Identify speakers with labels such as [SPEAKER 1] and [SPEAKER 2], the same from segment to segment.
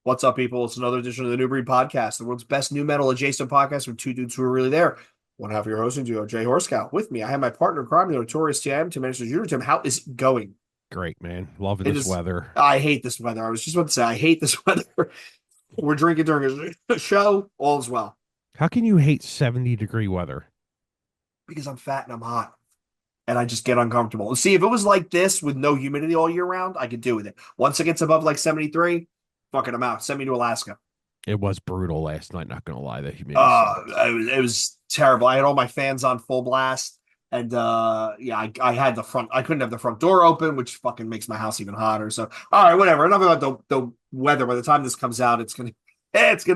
[SPEAKER 1] What's up, people? It's another edition of the New Breed Podcast, the world's best new metal adjacent podcast with two dudes who are really there. One half of your hosting duo, Jay Horskow. With me, I have my partner in crime, the notorious TM, Tim Anderson Jr. Tim, how is it going?
[SPEAKER 2] Great, man. Loving
[SPEAKER 1] It
[SPEAKER 2] this
[SPEAKER 1] is.
[SPEAKER 2] weather.
[SPEAKER 1] I hate this weather. I was just about to say, I hate this weather. We're drinking during a show, all is well.
[SPEAKER 2] How can you hate 70-degree weather?
[SPEAKER 1] Because I'm fat and I'm hot. And I just get uncomfortable. See, if it was like this with no humidity all year round, I could do with it. Once it gets above like 73, fucking I'm out. Send me to Alaska.
[SPEAKER 2] It was brutal last night, not going to lie. The humidity sucks.
[SPEAKER 1] It was terrible. I had all my fans on full blast. And yeah, I had the front, I couldn't have the front door open, which fucking makes my house even hotter. So, all right, whatever. Enough about the weather. By the time this comes out, it's gonna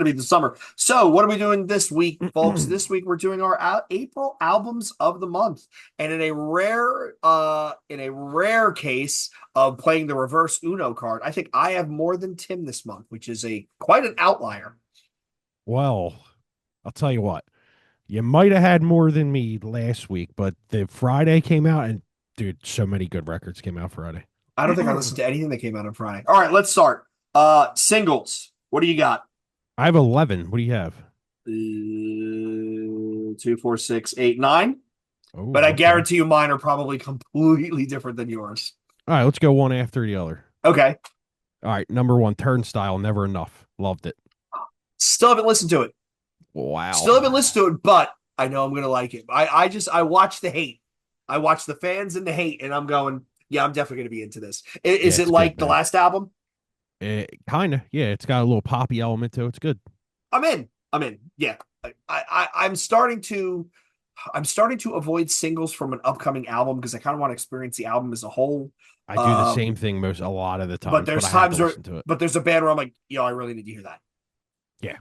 [SPEAKER 1] be the summer. So, what are we doing this week, folks? This week we're doing our April albums of the month, and in a rare case of playing the reverse Uno card, I think I have more than Tim this month, which is a quite an outlier.
[SPEAKER 2] Well, I'll tell you what. You might have had more than me last week, but the Friday came out, and dude, so many good records came out Friday.
[SPEAKER 1] I don't think I listened to anything that came out on Friday. All right, let's start. Singles. What do you got?
[SPEAKER 2] I have 11. What do you have?
[SPEAKER 1] 2, 4, 6, 8, 9.
[SPEAKER 2] Oh,
[SPEAKER 1] But I
[SPEAKER 2] okay.
[SPEAKER 1] guarantee you mine are probably completely different than yours.
[SPEAKER 2] All right, let's go one after the other.
[SPEAKER 1] Okay.
[SPEAKER 2] All right, number one, Turnstile, Never Enough. Loved it.
[SPEAKER 1] Still haven't listened to it.
[SPEAKER 2] Wow.
[SPEAKER 1] Still haven't listened to it, but I know I'm gonna like it. I watch the hate. I watch the fans and the hate, and I'm going, yeah, I'm definitely gonna be into this. Is
[SPEAKER 2] Yeah,
[SPEAKER 1] it
[SPEAKER 2] it's
[SPEAKER 1] like
[SPEAKER 2] good,
[SPEAKER 1] the
[SPEAKER 2] man.
[SPEAKER 1] last album?
[SPEAKER 2] Kind of. Yeah, it's got a little poppy element to it. It's good.
[SPEAKER 1] I'm in. I'm in. Yeah. I'm starting to avoid singles from an upcoming album because I kind of want to experience the album as a whole.
[SPEAKER 2] I do the same
[SPEAKER 1] Um,
[SPEAKER 2] thing a lot of the
[SPEAKER 1] but
[SPEAKER 2] times, but
[SPEAKER 1] there's
[SPEAKER 2] I have to
[SPEAKER 1] times where
[SPEAKER 2] listen to it.
[SPEAKER 1] but there's a band where I'm like, yo, I really need to hear that.
[SPEAKER 2] Yeah,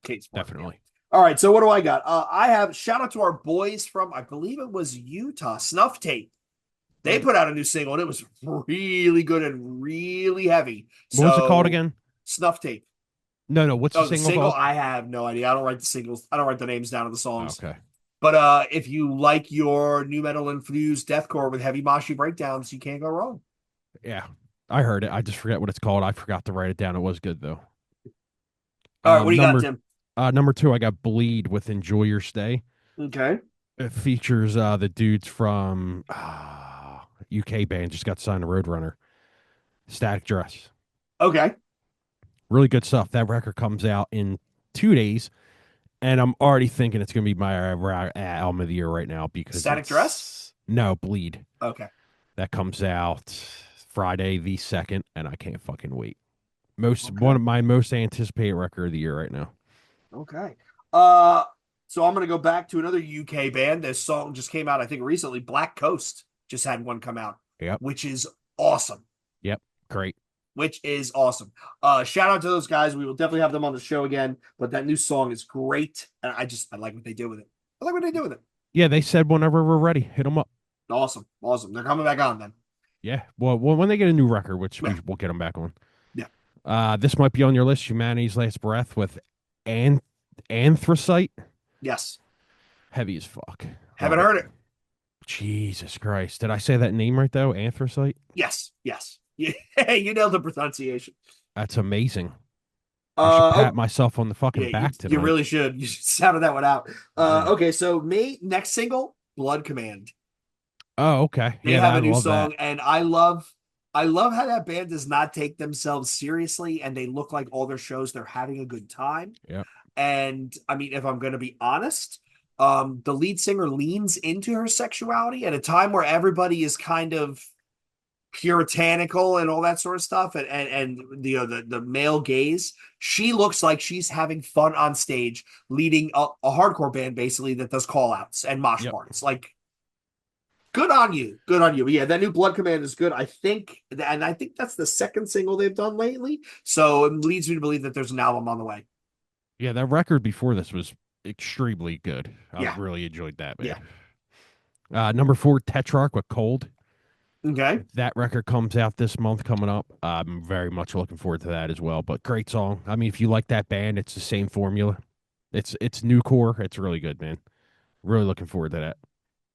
[SPEAKER 1] Kate's
[SPEAKER 2] definitely.
[SPEAKER 1] All right, so what do I got? I have shout out to our boys from I believe it was Utah, Snuff Tape. They put out a new single and it was really good and really heavy.
[SPEAKER 2] What was it called
[SPEAKER 1] So
[SPEAKER 2] again?
[SPEAKER 1] Snuff Tape.
[SPEAKER 2] No. What's the
[SPEAKER 1] Oh, the
[SPEAKER 2] single
[SPEAKER 1] single?
[SPEAKER 2] called?
[SPEAKER 1] I have no idea. I don't write the singles. I don't write the names down of the songs.
[SPEAKER 2] Okay.
[SPEAKER 1] But if you like your new metal infused deathcore with heavy moshy breakdowns, you can't go wrong.
[SPEAKER 2] Yeah, I heard it. I just forget what it's called. I forgot to write it down. It was good though.
[SPEAKER 1] All right, what do you got,
[SPEAKER 2] Number
[SPEAKER 1] Tim?
[SPEAKER 2] number two, I got Bleed with Enjoy Your Stay.
[SPEAKER 1] Okay.
[SPEAKER 2] It features the dudes from UK band just got signed to Roadrunner. Static Dress.
[SPEAKER 1] Okay.
[SPEAKER 2] Really good stuff. That record comes out in 2 days, and I'm already thinking it's going to be my album of the year right now because
[SPEAKER 1] Static Dress?
[SPEAKER 2] No, Bleed.
[SPEAKER 1] Okay.
[SPEAKER 2] That comes out Friday the 2nd, and I can't fucking wait.
[SPEAKER 1] Okay.
[SPEAKER 2] One of my most anticipated record of the year right now.
[SPEAKER 1] Okay. So I'm gonna go back to another UK band. This song just came out, I think, recently. Black Coast just had one come out,
[SPEAKER 2] Yep.
[SPEAKER 1] which is awesome.
[SPEAKER 2] Yep. Great.
[SPEAKER 1] Which is awesome. Shout out to those guys. We will definitely have them on the show again. But that new song is great, and I like what they do with it. I like what they do with it.
[SPEAKER 2] Yeah, they said whenever we're ready, hit them up.
[SPEAKER 1] Awesome, awesome. They're coming back on then.
[SPEAKER 2] Yeah. Well, when they get a new record, which
[SPEAKER 1] Yeah.
[SPEAKER 2] we'll get them back on.
[SPEAKER 1] Yeah.
[SPEAKER 2] This might be on your list. Humanity's Last Breath with Anthracite.
[SPEAKER 1] Yes.
[SPEAKER 2] Heavy as fuck.
[SPEAKER 1] Haven't
[SPEAKER 2] Love
[SPEAKER 1] heard it.
[SPEAKER 2] Jesus Christ. Did I say that name right, though? Anthracite?
[SPEAKER 1] Yes. Yes. Yeah, you nailed the pronunciation.
[SPEAKER 2] That's amazing. I should pat myself on the fucking
[SPEAKER 1] yeah,
[SPEAKER 2] back
[SPEAKER 1] you
[SPEAKER 2] tonight.
[SPEAKER 1] really should. You should sound that one out.
[SPEAKER 2] Yeah.
[SPEAKER 1] Okay, so next single, Blood Command.
[SPEAKER 2] Oh, okay.
[SPEAKER 1] They
[SPEAKER 2] Yeah,
[SPEAKER 1] have
[SPEAKER 2] I
[SPEAKER 1] a new
[SPEAKER 2] love
[SPEAKER 1] song,
[SPEAKER 2] that.
[SPEAKER 1] and I love how that band does not take themselves seriously, and they look like all their shows they're having a good time.
[SPEAKER 2] Yep.
[SPEAKER 1] And I mean, if I'm going to be honest, the lead singer leans into her sexuality at a time where everybody is kind of puritanical and all that sort of stuff, and the male gaze. She looks like she's having fun on stage, leading a hardcore band basically that does call outs and mosh
[SPEAKER 2] Yep.
[SPEAKER 1] parts. Like, good on you. Good on you. But yeah, that new Blood Command is good. I think that's the second single they've done lately. So it leads me to believe that there's an album on the way.
[SPEAKER 2] Yeah, that record before this was extremely good.
[SPEAKER 1] Yeah.
[SPEAKER 2] I really enjoyed that, man.
[SPEAKER 1] Yeah.
[SPEAKER 2] Number 4, Tetrarch with Cold.
[SPEAKER 1] Okay.
[SPEAKER 2] That record comes out this month coming up. I'm very much looking forward to that as well. But great song. I mean, if you like that band, it's the same formula. It's new core. It's really good, man. Really looking forward to that.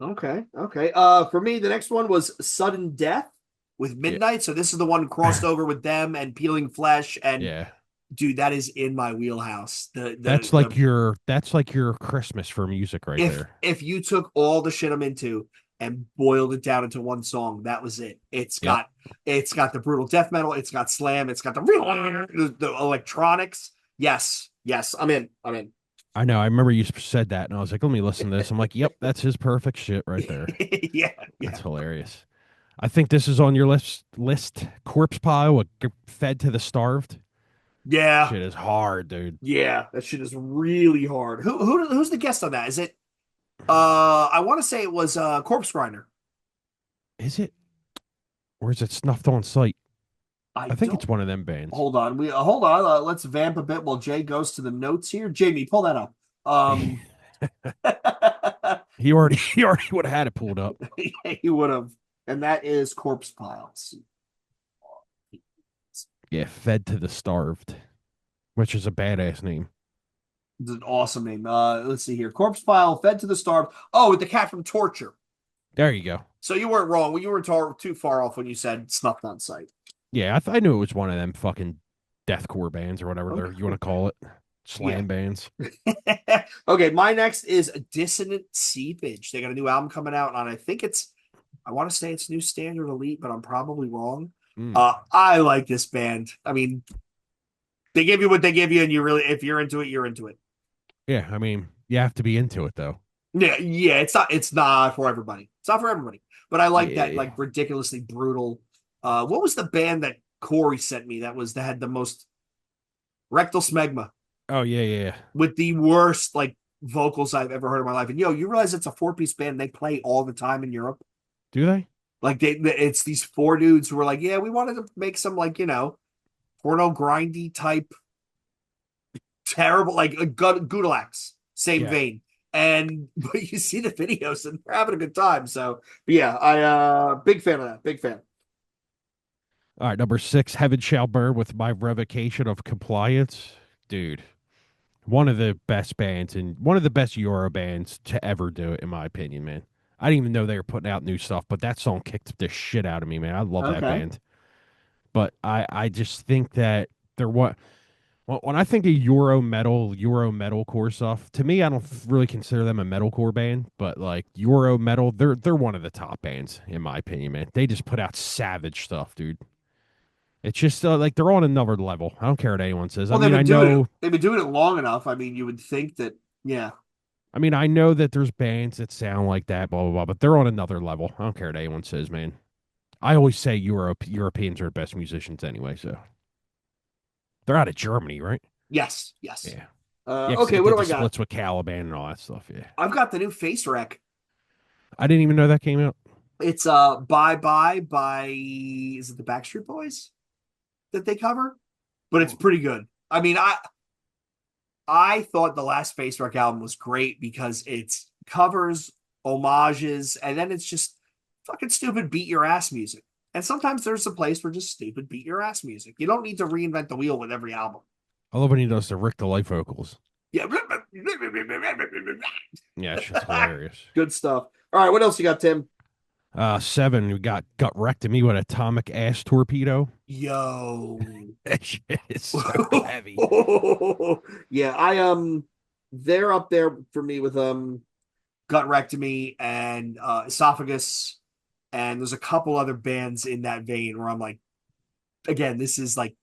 [SPEAKER 1] Okay. Okay. For me, the next one was Sudden Death with Midnight. So this is the one crossed over with them and Peeling Flesh and
[SPEAKER 2] Yeah.
[SPEAKER 1] dude, that is in my wheelhouse.
[SPEAKER 2] That's like your Christmas for music right there.
[SPEAKER 1] If you took all the shit I'm into and boiled it down into one song, that was it.
[SPEAKER 2] Yep.
[SPEAKER 1] It's got the brutal death metal, it's got slam, it's got the electronics. Yes, yes, I'm in. I'm in.
[SPEAKER 2] I know. I remember you said that, and I was like, let me listen to this. I'm like, yep, that's his perfect shit right there.
[SPEAKER 1] Yeah,
[SPEAKER 2] That's
[SPEAKER 1] yeah,
[SPEAKER 2] hilarious. I think this is on your list. Corpse Pile, Fed to the Starved.
[SPEAKER 1] yeah,
[SPEAKER 2] Shit is hard, dude.
[SPEAKER 1] yeah. That shit is really hard. Who's the guest on that? Is it I want to say it was Corpse Grinder.
[SPEAKER 2] Is it? Or is it Snuffed on Sight?
[SPEAKER 1] I
[SPEAKER 2] I think
[SPEAKER 1] don't
[SPEAKER 2] it's one of them bands.
[SPEAKER 1] hold on. We hold on. Let's vamp a bit while Jay goes to the notes here. Jamie, pull that up.
[SPEAKER 2] He already would have had it pulled up.
[SPEAKER 1] He would have, and that is Corpse Piles.
[SPEAKER 2] Yeah, Fed to the Starved, which is a badass name.
[SPEAKER 1] It's an awesome name. Let's see here. Corpse Pile, Fed to the Starved. Oh, with the cat from Torture.
[SPEAKER 2] There you go.
[SPEAKER 1] So you weren't wrong. You weren't too far off when you said snuffed on sight.
[SPEAKER 2] Yeah, I knew it was one of them fucking deathcore bands or whatever
[SPEAKER 1] Okay.
[SPEAKER 2] you want to call it.
[SPEAKER 1] Yeah.
[SPEAKER 2] Slam bands.
[SPEAKER 1] Okay, my next is Dissonant Seepage. They got a new album coming out, and I want to say it's New Standard Elite, but I'm probably wrong.
[SPEAKER 2] Mm.
[SPEAKER 1] I like this band. I mean, they give you what they give you, and if you're into it, you're into it.
[SPEAKER 2] Yeah, I mean, you have to be into it though.
[SPEAKER 1] Yeah, yeah, it's not for everybody. It's not for everybody. But I like that
[SPEAKER 2] Yeah.
[SPEAKER 1] like ridiculously brutal. What was the band that Corey sent me that had the most Rectal Smegma
[SPEAKER 2] Oh yeah.
[SPEAKER 1] with the worst like vocals I've ever heard in my life. And you realize it's a four-piece band they play all the time in Europe?
[SPEAKER 2] Do they?
[SPEAKER 1] Like it's these four dudes who are like, yeah, we wanted to make some like, porno grindy type terrible like Gudalax, same
[SPEAKER 2] Yeah.
[SPEAKER 1] vein. And but you see the videos and they're having a good time. So yeah, I big fan of that. Big fan.
[SPEAKER 2] All right, number 6, Heaven Shall Burn with My Revocation of Compliance. Dude, one of the best bands and one of the best Euro bands to ever do it, in my opinion, man. I didn't even know they were putting out new stuff, but that song kicked the shit out of me, man. I love that
[SPEAKER 1] Okay.
[SPEAKER 2] band. But I just think that they're what when I think of Euro metalcore stuff, to me, I don't really consider them a metalcore band, but like Euro metal, they're one of the top bands in my opinion, man. They just put out savage stuff, dude. It's just like they're on another level. I don't care what anyone says.
[SPEAKER 1] Well, they've been doing it long enough. I mean, you would think that, yeah.
[SPEAKER 2] I know that there's bands that sound like that, blah blah blah, but they're on another level. I don't care what anyone says, man. I always say Europeans are the best musicians anyway, so they're out of Germany, right?
[SPEAKER 1] Yes, yes.
[SPEAKER 2] Yeah. Yeah, 'cause
[SPEAKER 1] Okay,
[SPEAKER 2] they
[SPEAKER 1] what
[SPEAKER 2] did
[SPEAKER 1] do
[SPEAKER 2] the
[SPEAKER 1] I got?
[SPEAKER 2] splits with Caliban and all that stuff. Yeah,
[SPEAKER 1] I've got the new Face Wreck.
[SPEAKER 2] I didn't even know that came out.
[SPEAKER 1] It's Bye Bye by is it the Backstreet Boys that they cover? But it's pretty good. I mean, I thought the last Face Wreck album was great because it's covers, homages, and then it's just fucking stupid beat your ass music. And sometimes there's a place for just stupid beat your ass music. You don't need to reinvent the wheel with every album.
[SPEAKER 2] I love when he does the Rick the Life vocals.
[SPEAKER 1] Yeah.
[SPEAKER 2] Yeah, it's just hilarious.
[SPEAKER 1] Good stuff. All right, what else you got, Tim?
[SPEAKER 2] 7, we got Gut Rectomy with Atomic Ass Torpedo.
[SPEAKER 1] Yo.
[SPEAKER 2] That shit is so heavy.
[SPEAKER 1] Yeah, they're up there for me with Gut Rectomy and Esophagus, and there's a couple other bands in that vein where I'm like, again, this is like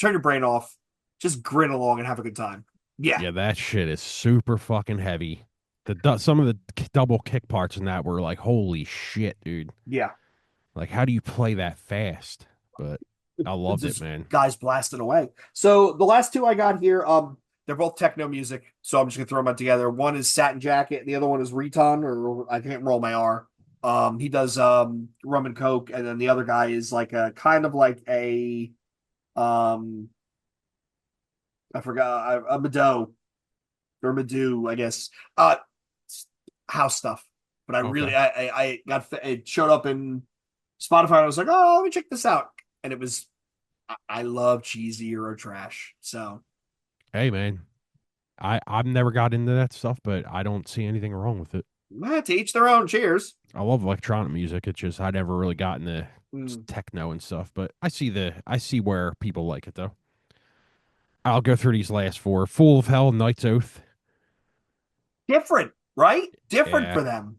[SPEAKER 1] turn your brain off, just grin along and have a good time. Yeah.
[SPEAKER 2] Yeah, that shit is super fucking heavy. Some of the double kick parts in that were like, holy shit, dude.
[SPEAKER 1] Yeah.
[SPEAKER 2] Like, how do you play that fast? But I loved it,
[SPEAKER 1] Just
[SPEAKER 2] man.
[SPEAKER 1] guys blasting away. So the last two I got here, they're both techno music, so I'm just gonna throw them out together. One is Satin Jacket, and the other one is Reton, or I can't roll my R. He does rum and coke, and then the other guy is like a kind of like a um I forgot a Mado or Madu, I guess. House stuff. But I
[SPEAKER 2] Okay.
[SPEAKER 1] really I got it showed up in Spotify. And I was like, oh, let me check this out, and it was I love cheesy Euro trash. So
[SPEAKER 2] Hey, man. I've never got into that stuff, but I don't see anything wrong with it.
[SPEAKER 1] to each their own. Cheers.
[SPEAKER 2] I love electronic music. It's just I never really got into
[SPEAKER 1] Mm.
[SPEAKER 2] techno and stuff, but I see where people like it though. I'll go through these last four. Fool of Hell, Night's Oath.
[SPEAKER 1] Different, right? Different
[SPEAKER 2] Yeah,
[SPEAKER 1] for them.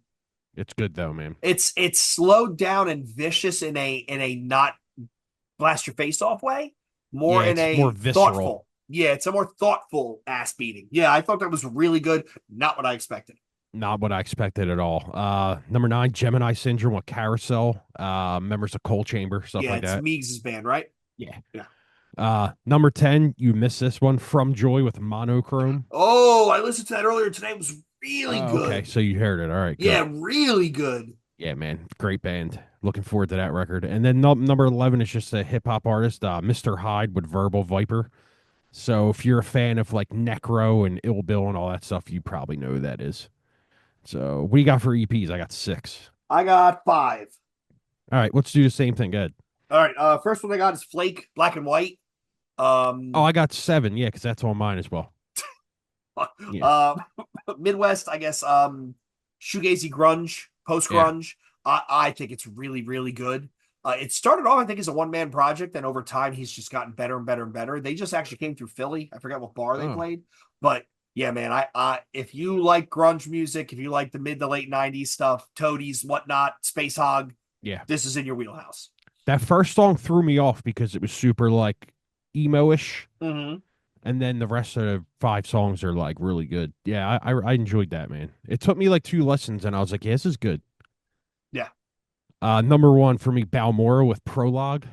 [SPEAKER 2] it's good though, man.
[SPEAKER 1] It's slowed down and vicious in a not blast your face off way, more
[SPEAKER 2] Yeah,
[SPEAKER 1] in
[SPEAKER 2] it's more
[SPEAKER 1] a
[SPEAKER 2] visceral.
[SPEAKER 1] thoughtful. Yeah, it's a more thoughtful ass beating. Yeah, I thought that was really good. Not what I expected.
[SPEAKER 2] Not what I expected at all. Number nine, Gemini Syndrome with Carousel. Members of Coal Chamber, stuff
[SPEAKER 1] Yeah,
[SPEAKER 2] like
[SPEAKER 1] it's
[SPEAKER 2] that.
[SPEAKER 1] Meigs' band, right?
[SPEAKER 2] Yeah.
[SPEAKER 1] Yeah.
[SPEAKER 2] Number 10, you missed this one. From Joy with Monochrome.
[SPEAKER 1] Oh, I listened to that earlier today. It was really
[SPEAKER 2] Okay,
[SPEAKER 1] good.
[SPEAKER 2] so you heard it. All right, good.
[SPEAKER 1] Yeah, really good.
[SPEAKER 2] Yeah, man, great band. Looking forward to that record. And then number 11 is just a hip hop artist, Mr. Hyde with Verbal Viper. So if you're a fan of like Necro and Ill Bill and all that stuff, you probably know who that is. So what do you got for EPs? I got six.
[SPEAKER 1] I got five.
[SPEAKER 2] All right, let's do the same thing. Good.
[SPEAKER 1] All right. First one I got is Flake, Black and White.
[SPEAKER 2] Oh,
[SPEAKER 1] Um,
[SPEAKER 2] I got seven. Yeah, because that's on mine as well. Yeah,
[SPEAKER 1] uh, Midwest, I guess. Shoegazy grunge, post
[SPEAKER 2] yeah.
[SPEAKER 1] grunge. I think it's really, really good. It started off, I think, as a one man project, and over time, he's just gotten better and better and better. They just actually came through Philly. I forget what bar they
[SPEAKER 2] Oh,
[SPEAKER 1] played, but yeah, man. If you like grunge music, if you like the mid to late '90s stuff, Toadies, whatnot, Space Hog,
[SPEAKER 2] yeah.
[SPEAKER 1] this is in your wheelhouse.
[SPEAKER 2] That first song threw me off because it was super like emo-ish,
[SPEAKER 1] Mm-hmm.
[SPEAKER 2] and then the rest of the five songs are like really good. Yeah, I enjoyed that, man. It took me like two lessons, and I was like, yeah, this is good.
[SPEAKER 1] Yeah.
[SPEAKER 2] Number one for me, Balmora with Prologue.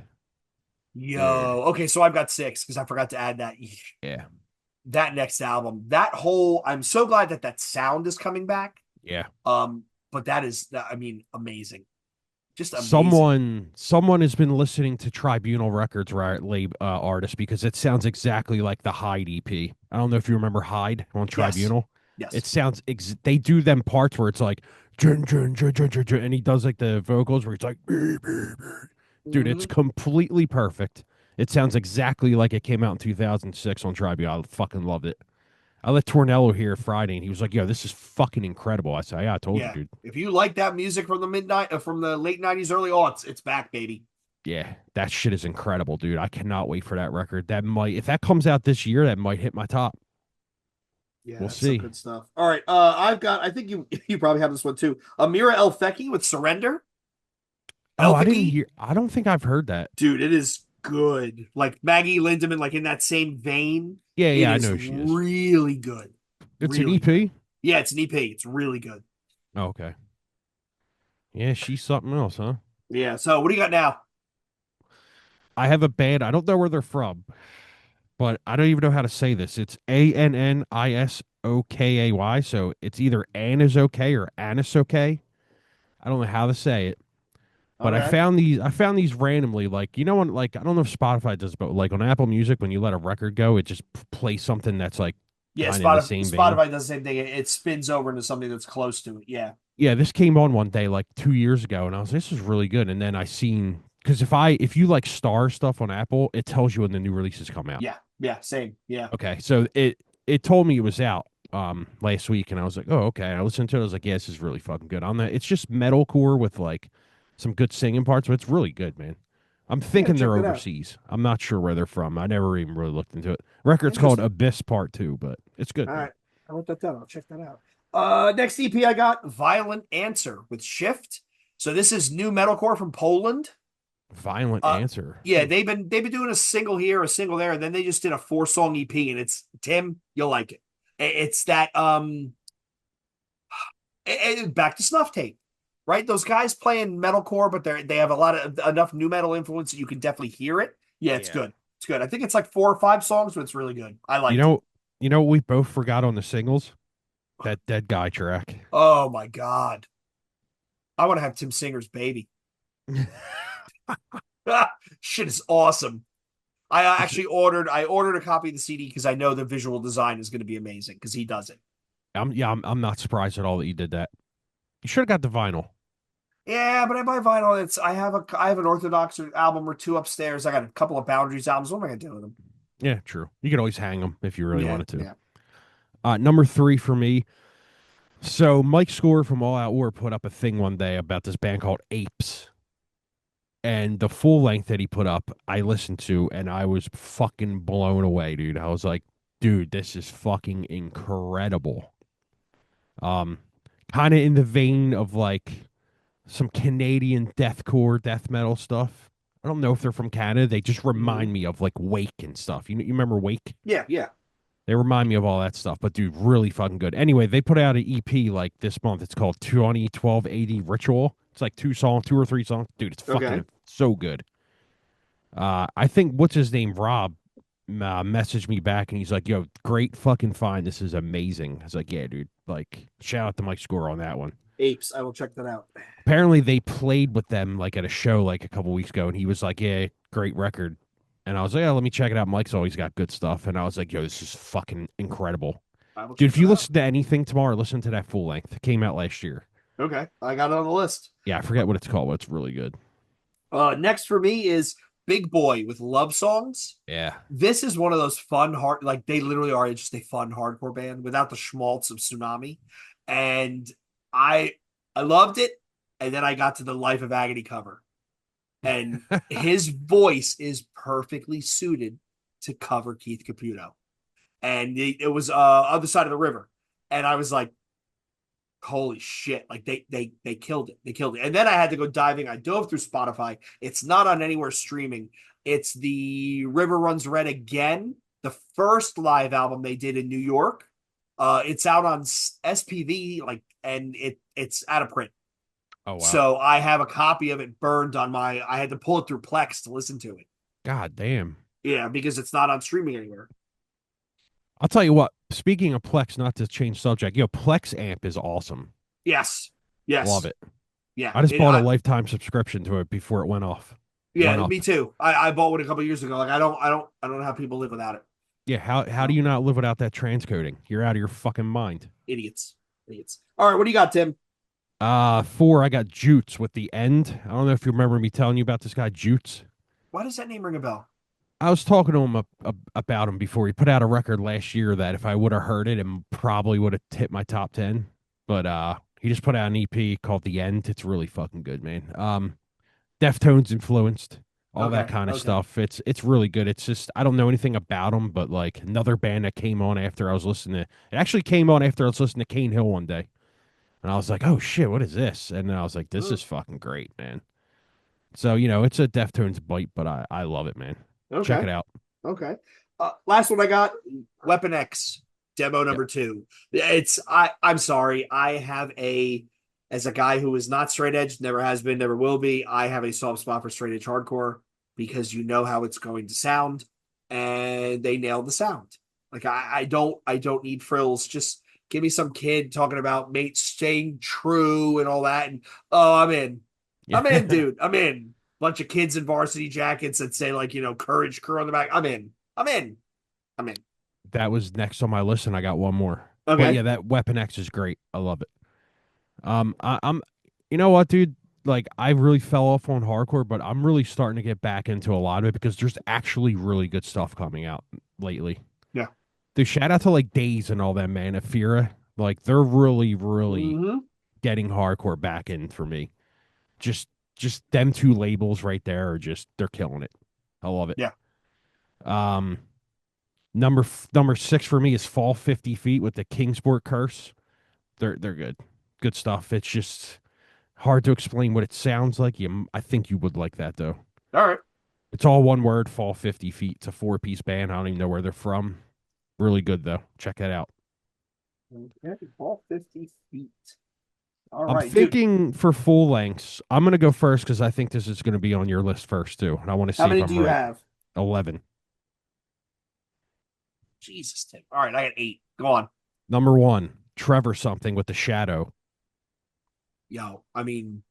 [SPEAKER 2] Yeah,
[SPEAKER 1] Yo. Okay, so I've got six because I forgot to add that.
[SPEAKER 2] yeah,
[SPEAKER 1] That next album, that whole. I'm so glad that that sound is coming back.
[SPEAKER 2] yeah.
[SPEAKER 1] But that is, I mean, amazing, just amazing.
[SPEAKER 2] Someone has been listening to Tribunal Records artist because it sounds exactly like the Hyde EP. I don't know if you remember Hyde on
[SPEAKER 1] Yes,
[SPEAKER 2] Tribunal. It
[SPEAKER 1] yes.
[SPEAKER 2] sounds they do them parts where it's like jun, jun, jun, jun, jun, jun, and he does like the vocals where he's like dude, it's
[SPEAKER 1] Hmm.
[SPEAKER 2] completely perfect. It sounds exactly like it came out in 2006 on Tribunal. I fucking loved it. I let Tornello hear Friday and he was like, "Yo, this is fucking incredible." I said, "Yeah, I told you,
[SPEAKER 1] Yeah.
[SPEAKER 2] dude."
[SPEAKER 1] If you like that music from the midnight, from the late '90s, early aughts, it's back, baby.
[SPEAKER 2] Yeah, that shit is incredible, dude. I cannot wait for that record. That might, if that comes out this year, that might hit my top.
[SPEAKER 1] Yeah,
[SPEAKER 2] We'll
[SPEAKER 1] that's some
[SPEAKER 2] see.
[SPEAKER 1] good stuff. All right, I've got. I think you you probably have this one too. Amira El Feki with Surrender.
[SPEAKER 2] Oh,
[SPEAKER 1] El
[SPEAKER 2] I didn't
[SPEAKER 1] Feki,
[SPEAKER 2] hear. I don't think I've heard that.
[SPEAKER 1] dude, it is good. Like Maggie Lindemann, like in that same vein.
[SPEAKER 2] Yeah,
[SPEAKER 1] It
[SPEAKER 2] yeah, I
[SPEAKER 1] is
[SPEAKER 2] know who she is.
[SPEAKER 1] really good.
[SPEAKER 2] It's an
[SPEAKER 1] Really good.
[SPEAKER 2] EP.
[SPEAKER 1] Yeah, it's an EP. It's really good.
[SPEAKER 2] Oh, okay. Yeah, she's something else, huh?
[SPEAKER 1] Yeah. So what do you got now?
[SPEAKER 2] I have a band. I don't know where they're from, but I don't even know how to say this. It's Annisokay. So it's either Ann is okay or Annis okay. I don't know how to say it. But I
[SPEAKER 1] Okay.
[SPEAKER 2] found these. I found these randomly. Like when like I don't know if Spotify does, but like on Apple Music, when you let a record go, it just plays something that's like
[SPEAKER 1] Yeah,
[SPEAKER 2] kind of in the same vein.
[SPEAKER 1] Spotify does the same thing. It spins over into something that's close to it. Yeah.
[SPEAKER 2] Yeah, this came on one day like 2 years ago, and I was this is really good. And then I seen because if you like star stuff on Apple, it tells you when the new releases come out.
[SPEAKER 1] Yeah. Yeah. Same. Yeah.
[SPEAKER 2] Okay, so it told me it was out last week, and I was like, oh okay. I listened to it. I was like, yeah, this is really fucking good. On that, it's just metalcore with like some good singing parts, but it's really good, man. I'm
[SPEAKER 1] I gotta
[SPEAKER 2] thinking
[SPEAKER 1] check
[SPEAKER 2] they're
[SPEAKER 1] that out.
[SPEAKER 2] overseas. I'm not sure where they're from. I never even really looked into it. Record's called
[SPEAKER 1] Interesting.
[SPEAKER 2] Abyss Part Two, but it's good,
[SPEAKER 1] All
[SPEAKER 2] man.
[SPEAKER 1] right. I wrote that down. I'll check that out. Next EP I got Violent Answer with Shift. So this is new metalcore from Poland.
[SPEAKER 2] Violent
[SPEAKER 1] Uh,
[SPEAKER 2] Answer.
[SPEAKER 1] yeah, they've been doing a single here, a single there, and then they just did a 4 song EP, and it's Tim, you'll like it. It's that back to snuff tape, right? Those guys playing metalcore, but they have a lot of enough new metal influence that you can definitely hear it. Yeah, it's
[SPEAKER 2] Yeah.
[SPEAKER 1] good. It's good. I think it's like 4 or 5 songs, but it's really good. I
[SPEAKER 2] You
[SPEAKER 1] liked it.
[SPEAKER 2] know, what we both forgot on the singles? That Dead Guy track.
[SPEAKER 1] Oh my god, I want to have Tim Singer's baby. Shit is awesome. I
[SPEAKER 2] It's-
[SPEAKER 1] actually ordered a copy of the CD because I know the visual design is going to be amazing because he does it.
[SPEAKER 2] I'm not surprised at all that you did that. You should have got the vinyl.
[SPEAKER 1] Yeah, but I buy vinyl. It's I have an Orthodox album or two upstairs. I got a couple of Boundaries albums. What am I gonna do with them?
[SPEAKER 2] Yeah, true. You could always hang them if you really
[SPEAKER 1] Yeah,
[SPEAKER 2] wanted to.
[SPEAKER 1] yeah.
[SPEAKER 2] Number three for me. So Mike Score from All Out War put up a thing one day about this band called Apes. And the full length that he put up, I listened to and I was fucking blown away, dude. I was like, dude, this is fucking incredible. Um, Kind of in the vein of like some Canadian deathcore, death metal stuff. I don't know if they're from Canada. They just
[SPEAKER 1] Mhm.
[SPEAKER 2] remind me of like Wake and stuff. You remember Wake?
[SPEAKER 1] Yeah, yeah.
[SPEAKER 2] They remind me of all that stuff, but dude, really fucking good. Anyway, they put out an EP like this month. It's called 2012 AD Ritual. It's like two or three songs. Dude, it's
[SPEAKER 1] Okay.
[SPEAKER 2] fucking so good. I think what's his name, Rob, messaged me back and he's like, "Yo, great fucking find. This is amazing." I was like, "Yeah, dude. Like, shout out to Mike Score on that one."
[SPEAKER 1] Apes. I will check that out.
[SPEAKER 2] Apparently, they played with them like at a show like a couple weeks ago, and he was like, "Yeah, great record." And I was like, "Yeah, let me check it out." Mike's always got good stuff, and I was like, "Yo, this is fucking incredible."
[SPEAKER 1] I will
[SPEAKER 2] Dude,
[SPEAKER 1] check
[SPEAKER 2] if
[SPEAKER 1] that
[SPEAKER 2] you
[SPEAKER 1] out.
[SPEAKER 2] listen to anything tomorrow, listen to that full length. It came out last year.
[SPEAKER 1] Okay. I got it on the list.
[SPEAKER 2] Yeah, I forget what it's called, but it's really good.
[SPEAKER 1] Next for me is Big Boy with Love Songs.
[SPEAKER 2] Yeah.
[SPEAKER 1] This is one of those fun hard, like they literally are just a fun hardcore band without the schmaltz of Tsunami, and I I loved it. And then I got to the Life of Agony cover, and his voice is perfectly suited to cover Keith Caputo, and it was other side of the river, and I was like, holy shit, like they killed it, they killed it. And then I had to go diving. I dove through Spotify. It's not on anywhere streaming. It's the River Runs Red Again, the first live album they did in New York. It's out on SPV, like, and it's out of print.
[SPEAKER 2] Oh wow.
[SPEAKER 1] So I have a copy of it burned on my, I had to pull it through Plex to listen to it.
[SPEAKER 2] God damn.
[SPEAKER 1] Yeah, because it's not on streaming anywhere.
[SPEAKER 2] I'll tell you what. Speaking of Plex, not to change subject, Plex amp is awesome.
[SPEAKER 1] Yes.
[SPEAKER 2] Love
[SPEAKER 1] Yes.
[SPEAKER 2] it.
[SPEAKER 1] Yeah.
[SPEAKER 2] I just bought a lifetime subscription to it before it went off. Went
[SPEAKER 1] Yeah,
[SPEAKER 2] up.
[SPEAKER 1] me too. I bought one a couple years ago. Like I don't know how people live without it.
[SPEAKER 2] Yeah, how do
[SPEAKER 1] No.
[SPEAKER 2] you not live without that transcoding? You're out of your fucking mind.
[SPEAKER 1] Idiots. Idiots. All right, what do you got, Tim?
[SPEAKER 2] Four, I got Jutes with the end. I don't know if you remember me telling you about this guy, Jutes.
[SPEAKER 1] Why does that name ring a bell?
[SPEAKER 2] I was talking to him about him before. He put out a record last year that if I would have heard it, it probably would have hit my top 10. But he just put out an EP called The End. It's really fucking good, man. Deftones influenced, all that
[SPEAKER 1] Okay,
[SPEAKER 2] kind of
[SPEAKER 1] okay.
[SPEAKER 2] stuff. It's really good. It's just I don't know anything about them, but like another band that came on after I was listening to it actually came on after I was listening to Cane Hill one day. And I was like, oh shit, what is this? And then I was like, this
[SPEAKER 1] Mm,
[SPEAKER 2] is fucking great, man. So, it's a Deftones bite, but I love it, man. Check
[SPEAKER 1] okay,
[SPEAKER 2] it out.
[SPEAKER 1] okay. Last one I got, Weapon X, demo
[SPEAKER 2] Yep.
[SPEAKER 1] number two. I'm sorry. I have a as a guy who is not straight edge, never has been, never will be, I have a soft spot for straight edge hardcore because you know how it's going to sound, and they nailed the sound. Like I don't need frills. Just give me some kid talking about mate staying true and all that. And oh, I'm in. I'm in,
[SPEAKER 2] Yeah.
[SPEAKER 1] dude. I'm in. Bunch of kids in varsity jackets that say like, courage crew on the back. I'm in. I'm in. I'm in.
[SPEAKER 2] That was next on my list, and I got one more. But
[SPEAKER 1] Okay.
[SPEAKER 2] yeah, that Weapon X is great. I love it. I'm you know what, dude? Like I really fell off on hardcore, but I'm really starting to get back into a lot of it because there's actually really good stuff coming out lately.
[SPEAKER 1] Yeah.
[SPEAKER 2] Dude, shout out to like Days and all that, man. Afira. Like they're really, really
[SPEAKER 1] Mm-hmm.
[SPEAKER 2] getting hardcore back in for me. Just just them two labels right there are just they're killing it. I love it.
[SPEAKER 1] Yeah.
[SPEAKER 2] Um number 6 for me is Fall 50 Feet with the Kingsport Curse. They're good. Good stuff. It's just hard to explain what it sounds like. I think you would like that though.
[SPEAKER 1] All right.
[SPEAKER 2] It's all one word, Fall 50 Feet. It's a 4-piece band. I don't even know where they're from. Really good though. Check that out.
[SPEAKER 1] Okay. All 50 feet. All
[SPEAKER 2] I'm
[SPEAKER 1] right, dude.
[SPEAKER 2] thinking for full lengths. I'm gonna go first because I think this is gonna be on your list first too, and I want to
[SPEAKER 1] How
[SPEAKER 2] see if
[SPEAKER 1] many do
[SPEAKER 2] I'm
[SPEAKER 1] you
[SPEAKER 2] right.
[SPEAKER 1] have?
[SPEAKER 2] 11.
[SPEAKER 1] Jesus, Tim. All right, I got eight. Go on.
[SPEAKER 2] Number 1, Trevor something with the Shadow.
[SPEAKER 1] Yo, I mean,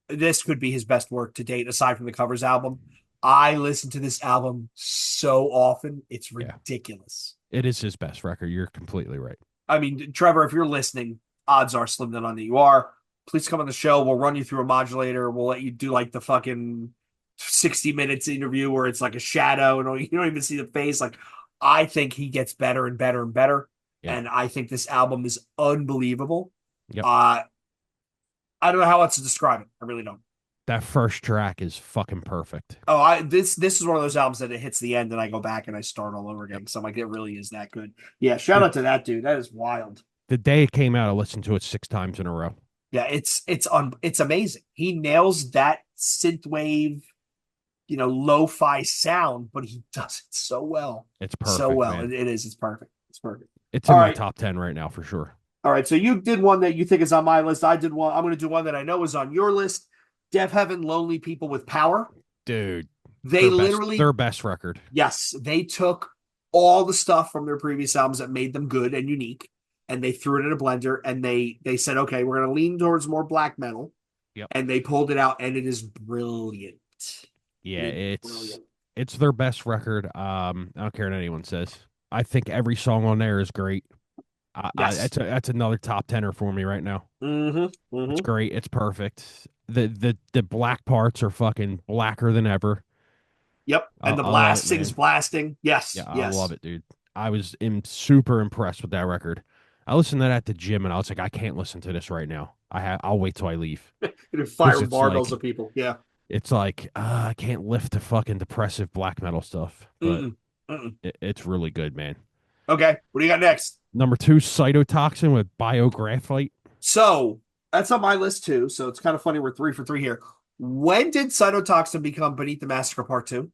[SPEAKER 1] this could be his best work to date, aside from the covers album. I listen to this album so often, it's
[SPEAKER 2] Yeah,
[SPEAKER 1] ridiculous.
[SPEAKER 2] it is his best record. You're completely right.
[SPEAKER 1] I mean, Trevor, if you're listening, odds are slim to none that you are. Please come on the show. We'll run you through a modulator. We'll let you do like the fucking 60 minutes interview where it's like a shadow and you don't even see the face. Like, I think he gets better and better and better.
[SPEAKER 2] Yeah.
[SPEAKER 1] And I think this album is unbelievable.
[SPEAKER 2] Yep.
[SPEAKER 1] Uh, I don't know how else to describe it. I really don't.
[SPEAKER 2] That first track is fucking perfect.
[SPEAKER 1] Oh, I this is one of those albums that it hits the end and I go back and I start all over
[SPEAKER 2] Yep.
[SPEAKER 1] again. So I'm like, it really is that good. Yeah, shout
[SPEAKER 2] The
[SPEAKER 1] out to that dude. That is wild.
[SPEAKER 2] the day it came out, I listened to it 6 times in a row.
[SPEAKER 1] Yeah, it's amazing. He nails that synth wave, lo-fi sound, but he does it so well.
[SPEAKER 2] It's
[SPEAKER 1] So
[SPEAKER 2] perfect,
[SPEAKER 1] well.
[SPEAKER 2] man.
[SPEAKER 1] It is. It's perfect. It's perfect.
[SPEAKER 2] It's
[SPEAKER 1] All
[SPEAKER 2] in my
[SPEAKER 1] right.
[SPEAKER 2] top 10 right now for sure.
[SPEAKER 1] All right. So you did one that you think is on my list. I did one. I'm going to do one that I know is on your list. Deaf Heaven, Lonely People with Power.
[SPEAKER 2] Dude,
[SPEAKER 1] They literally,
[SPEAKER 2] their best record.
[SPEAKER 1] yes, they took all the stuff from their previous albums that made them good and unique, and they threw it in a blender, and they said, okay, we're going to lean towards more black metal,
[SPEAKER 2] Yep.
[SPEAKER 1] and they pulled it out, and it is brilliant.
[SPEAKER 2] Yeah,
[SPEAKER 1] It's
[SPEAKER 2] it's
[SPEAKER 1] brilliant.
[SPEAKER 2] it's their best record. I don't care what anyone says. I think every song on there is great.
[SPEAKER 1] Yes.
[SPEAKER 2] That's another top tenner for me right now.
[SPEAKER 1] Mm-hmm.
[SPEAKER 2] It's
[SPEAKER 1] Mm-hmm.
[SPEAKER 2] great. It's perfect. The black parts are fucking blacker than ever.
[SPEAKER 1] Yep. And the
[SPEAKER 2] I love it,
[SPEAKER 1] blasting's
[SPEAKER 2] man.
[SPEAKER 1] blasting. Yes.
[SPEAKER 2] Yeah, I love
[SPEAKER 1] Yes.
[SPEAKER 2] it, dude. I was super impressed with that record. I listened to that at the gym, and I was like, I can't listen to this right now. I'll wait till I leave
[SPEAKER 1] Fire
[SPEAKER 2] because it's
[SPEAKER 1] barbells
[SPEAKER 2] like
[SPEAKER 1] of people. Yeah.
[SPEAKER 2] I can't lift the fucking depressive black metal stuff, but
[SPEAKER 1] Mm-mm. Mm-mm.
[SPEAKER 2] it's really good, man.
[SPEAKER 1] Okay. What do you got next?
[SPEAKER 2] Number two, Cytotoxin with Biographite.
[SPEAKER 1] So that's on my list too. So it's kind of funny. We're 3 for 3 here. When did Cytotoxin become Beneath the Massacre Part 2?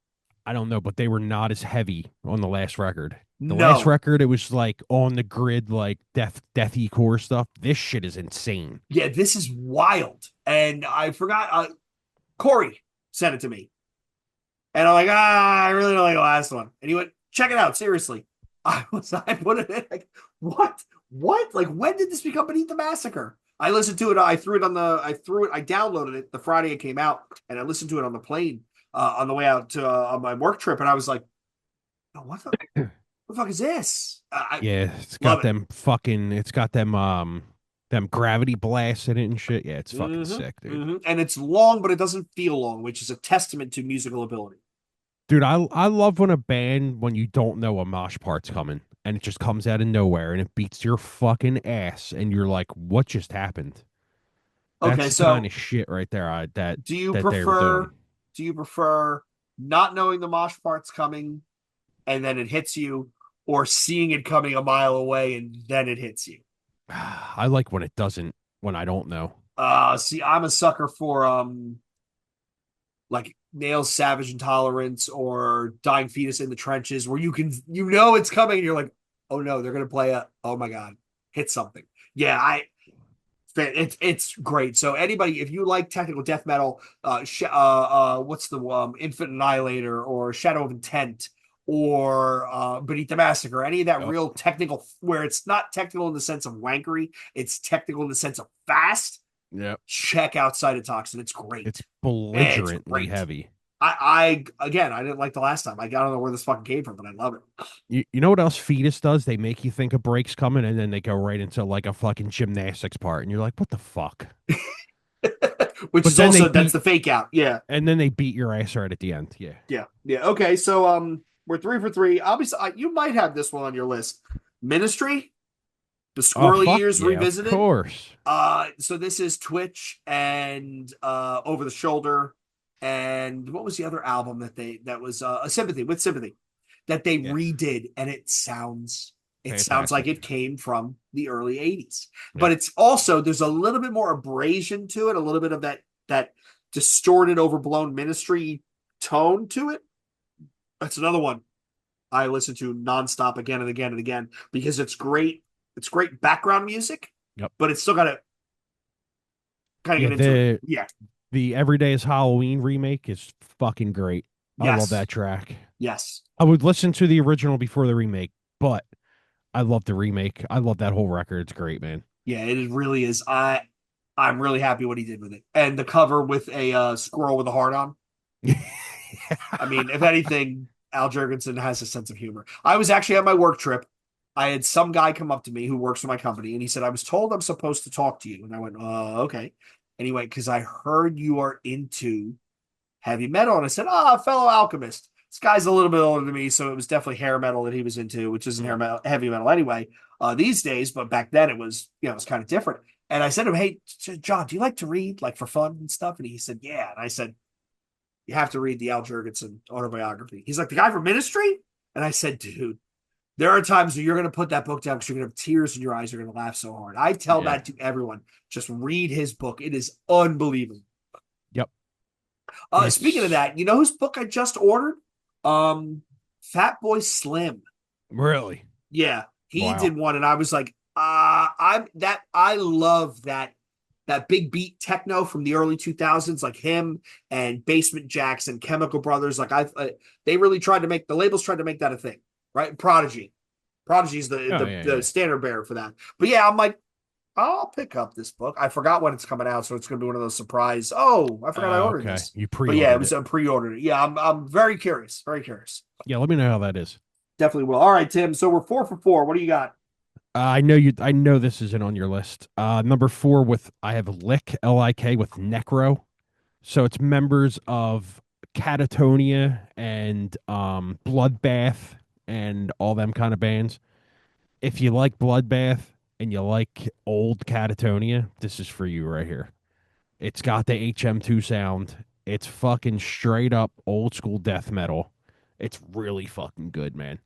[SPEAKER 2] I don't know, but they were not as heavy on the last record. The last
[SPEAKER 1] No.
[SPEAKER 2] record, it was like on the grid, like deathy core stuff. This shit is insane.
[SPEAKER 1] Yeah, this is wild. And I forgot. Corey sent it to me. And I'm like, I really don't like the last one. And he went, check it out. Seriously. I put it in like, what? What? Like, when did this become Beneath the Massacre? I listened to it. I downloaded it the Friday it came out, and I listened to it on the plane on the way out to on my work trip. And I was like, oh, what the fuck is this? I
[SPEAKER 2] Yeah,
[SPEAKER 1] love it.
[SPEAKER 2] it's got them gravity blasts in it and shit. Yeah, it's fucking
[SPEAKER 1] Mm-hmm,
[SPEAKER 2] sick, dude.
[SPEAKER 1] mm-hmm. And it's long, but it doesn't feel long, which is a testament to musical ability.
[SPEAKER 2] Dude, I love when you don't know a mosh part's coming and it just comes out of nowhere and it beats your fucking ass and you're like, what just happened?
[SPEAKER 1] Okay,
[SPEAKER 2] That's the kind
[SPEAKER 1] so
[SPEAKER 2] of shit right there
[SPEAKER 1] do you
[SPEAKER 2] that they were
[SPEAKER 1] prefer
[SPEAKER 2] doing.
[SPEAKER 1] do you prefer not knowing the mosh part's coming and then it hits you, or seeing it coming a mile away and then it hits you?
[SPEAKER 2] I like when it doesn't when I don't know.
[SPEAKER 1] See, I'm a sucker for like Nails Savage Intolerance or Dying Fetus in the Trenches, where it's coming and you're like, oh no, they're gonna play a, oh my god, hit something. Yeah, it's great. So anybody, if you like technical death metal, what's the Infinite Annihilator or Shadow of Intent or Beneath the Massacre, any of that
[SPEAKER 2] Yep.
[SPEAKER 1] real technical, where it's not technical in the sense of wankery, it's technical in the sense of fast.
[SPEAKER 2] Yep.
[SPEAKER 1] Check out Cytotoxin. It's great.
[SPEAKER 2] It's
[SPEAKER 1] It's
[SPEAKER 2] belligerently
[SPEAKER 1] great.
[SPEAKER 2] heavy.
[SPEAKER 1] I again, I didn't like the last time. I don't know where this fucking came from, but I love it.
[SPEAKER 2] You know what else Fetus does? They make you think a break's coming and then they go right into like a fucking gymnastics part and you're like, what the fuck?
[SPEAKER 1] Which
[SPEAKER 2] But
[SPEAKER 1] is
[SPEAKER 2] then they
[SPEAKER 1] also, that's
[SPEAKER 2] beat
[SPEAKER 1] the fake out. Yeah.
[SPEAKER 2] and then they beat your ass right at the end. Yeah.
[SPEAKER 1] Yeah. Yeah. Okay. So we're 3 for 3. Obviously, you might have this one on your list. Ministry, the
[SPEAKER 2] Oh
[SPEAKER 1] Squirrely
[SPEAKER 2] fuck
[SPEAKER 1] Years
[SPEAKER 2] yeah, of
[SPEAKER 1] revisited.
[SPEAKER 2] course.
[SPEAKER 1] So this is Twitch and Over the Shoulder, and what was the other album that was a Sympathy, with Sympathy, that they
[SPEAKER 2] Yeah.
[SPEAKER 1] redid, and it sounds like
[SPEAKER 2] Fantastic.
[SPEAKER 1] it came from the early 80s.
[SPEAKER 2] Yeah.
[SPEAKER 1] But it's also, there's a little bit more abrasion to it, a little bit of that distorted, overblown Ministry tone to it. That's another one I listen to nonstop again and again and again, because it's great. It's great background music,
[SPEAKER 2] Yep.
[SPEAKER 1] but it's still got to kind of
[SPEAKER 2] Yeah,
[SPEAKER 1] get into it. Yeah.
[SPEAKER 2] the Every Day is Halloween remake is fucking great. I love
[SPEAKER 1] Yes.
[SPEAKER 2] that track.
[SPEAKER 1] Yes.
[SPEAKER 2] I would listen to the original before the remake, but I love the remake. I love that whole record. It's great, man.
[SPEAKER 1] Yeah, it really is. I'm really happy what he did with it. And the cover with a squirrel with a heart on. I mean, if anything, Al Jurgensen has a sense of humor. I was actually at my work trip. I had some guy come up to me who works for my company, and he said, I was told I'm supposed to talk to you. And I went, okay. Anyway, because I heard you are into heavy metal. And I said, fellow alchemist. This guy's a little bit older than me, so it was definitely hair metal that he was into, which isn't hair metal, heavy metal anyway, these days. But back then it was, it was kind of different. And I said to him, "Hey, John, do you like to read like for fun and stuff?" And he said, "Yeah." And I said, "You have to read the Al Jurgensen autobiography." He's like, "The guy from Ministry?" And I said, "Dude, there are times where you're going to put that book down because you're going to have tears in your eyes. You're going to laugh so hard." I tell
[SPEAKER 2] Yeah.
[SPEAKER 1] that to everyone. Just read his book. It is unbelievable.
[SPEAKER 2] Yep.
[SPEAKER 1] Speaking of
[SPEAKER 2] It's
[SPEAKER 1] that, you know whose book I just ordered? Fat Boy Slim.
[SPEAKER 2] really
[SPEAKER 1] Yeah, he
[SPEAKER 2] wow.
[SPEAKER 1] did one, and I was like, I love that big beat techno from the early 2000s, like him and Basement Jackson, Chemical Brothers. Like they really tried to make the labels tried to make that a thing, right? Prodigy, Prodigy's
[SPEAKER 2] Oh
[SPEAKER 1] the
[SPEAKER 2] yeah.
[SPEAKER 1] standard bearer for that. But yeah, I'm like, I'll pick up this book. I forgot when it's coming out, so it's going to be one of those surprise. Oh, I forgot I ordered
[SPEAKER 2] Okay.
[SPEAKER 1] this.
[SPEAKER 2] You
[SPEAKER 1] But yeah, it
[SPEAKER 2] pre-ordered
[SPEAKER 1] was
[SPEAKER 2] it.
[SPEAKER 1] a pre-ordered. Yeah, I'm very curious, very curious.
[SPEAKER 2] Yeah. Let me know how that is.
[SPEAKER 1] Definitely will. All right, Tim. So we're 4 for 4. What do you got?
[SPEAKER 2] I know you. I know this isn't on your list. Number four with I have Lick Lik with Necro. So it's members of Catatonia and Bloodbath and all them kind of bands. If you like Bloodbath and you like old Catatonia, this is for you right here. It's got the HM2 sound. It's fucking straight up old school death metal. It's really fucking good, man.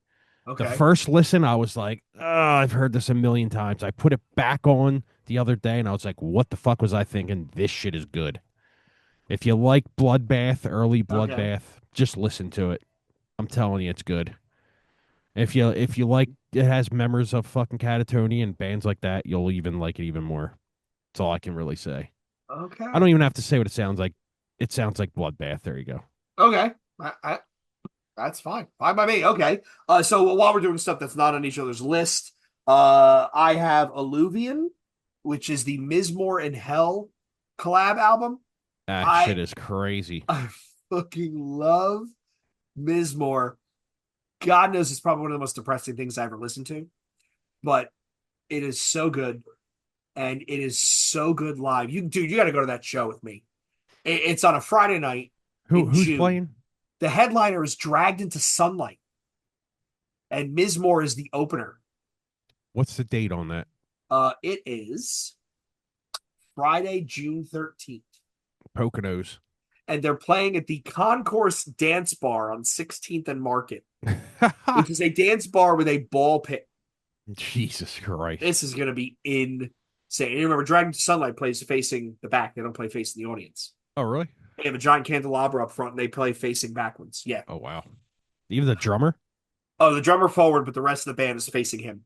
[SPEAKER 2] The
[SPEAKER 1] Okay.
[SPEAKER 2] first listen, I was like, oh, I've heard this a million times. I put it back on the other day and I was like, what the fuck was I thinking? This shit is good. If you like Bloodbath, early
[SPEAKER 1] Okay.
[SPEAKER 2] Bloodbath, just listen to it. I'm telling you, it's good. If you like, it has members of fucking Catatonia and bands like that, you'll even like it even more. That's all I can really say. I
[SPEAKER 1] Okay.
[SPEAKER 2] don't even have to say what it sounds like. It sounds like Bloodbath. There you go.
[SPEAKER 1] Okay. That's fine. Fine by me. Okay. So while we're doing stuff that's not on each other's list, I have Alluvion, which is the Mizmor and Hell collab album.
[SPEAKER 2] That shit
[SPEAKER 1] I
[SPEAKER 2] is crazy.
[SPEAKER 1] I fucking love Mizmor. God knows it's probably one of the most depressing things I ever listened to, but it is so good, and it is so good live. You got to go to that show with me. It's on a Friday night in
[SPEAKER 2] Who's
[SPEAKER 1] June.
[SPEAKER 2] playing?
[SPEAKER 1] The headliner is Dragged into Sunlight, and Mizmor is the opener.
[SPEAKER 2] What's the date on that?
[SPEAKER 1] It is Friday, June 13th,
[SPEAKER 2] Poconos.
[SPEAKER 1] and they're playing at the Concourse Dance Bar on 16th and Market, which is a dance bar with a ball pit.
[SPEAKER 2] Jesus Christ.
[SPEAKER 1] This is going to be insane. And remember, Dragon to Sunlight plays facing the back. They don't play facing the audience.
[SPEAKER 2] Oh, really?
[SPEAKER 1] They have a giant candelabra up front, and they play facing backwards. Yeah.
[SPEAKER 2] Oh, wow. Even the drummer?
[SPEAKER 1] Oh, the drummer forward, but the rest of the band is facing him.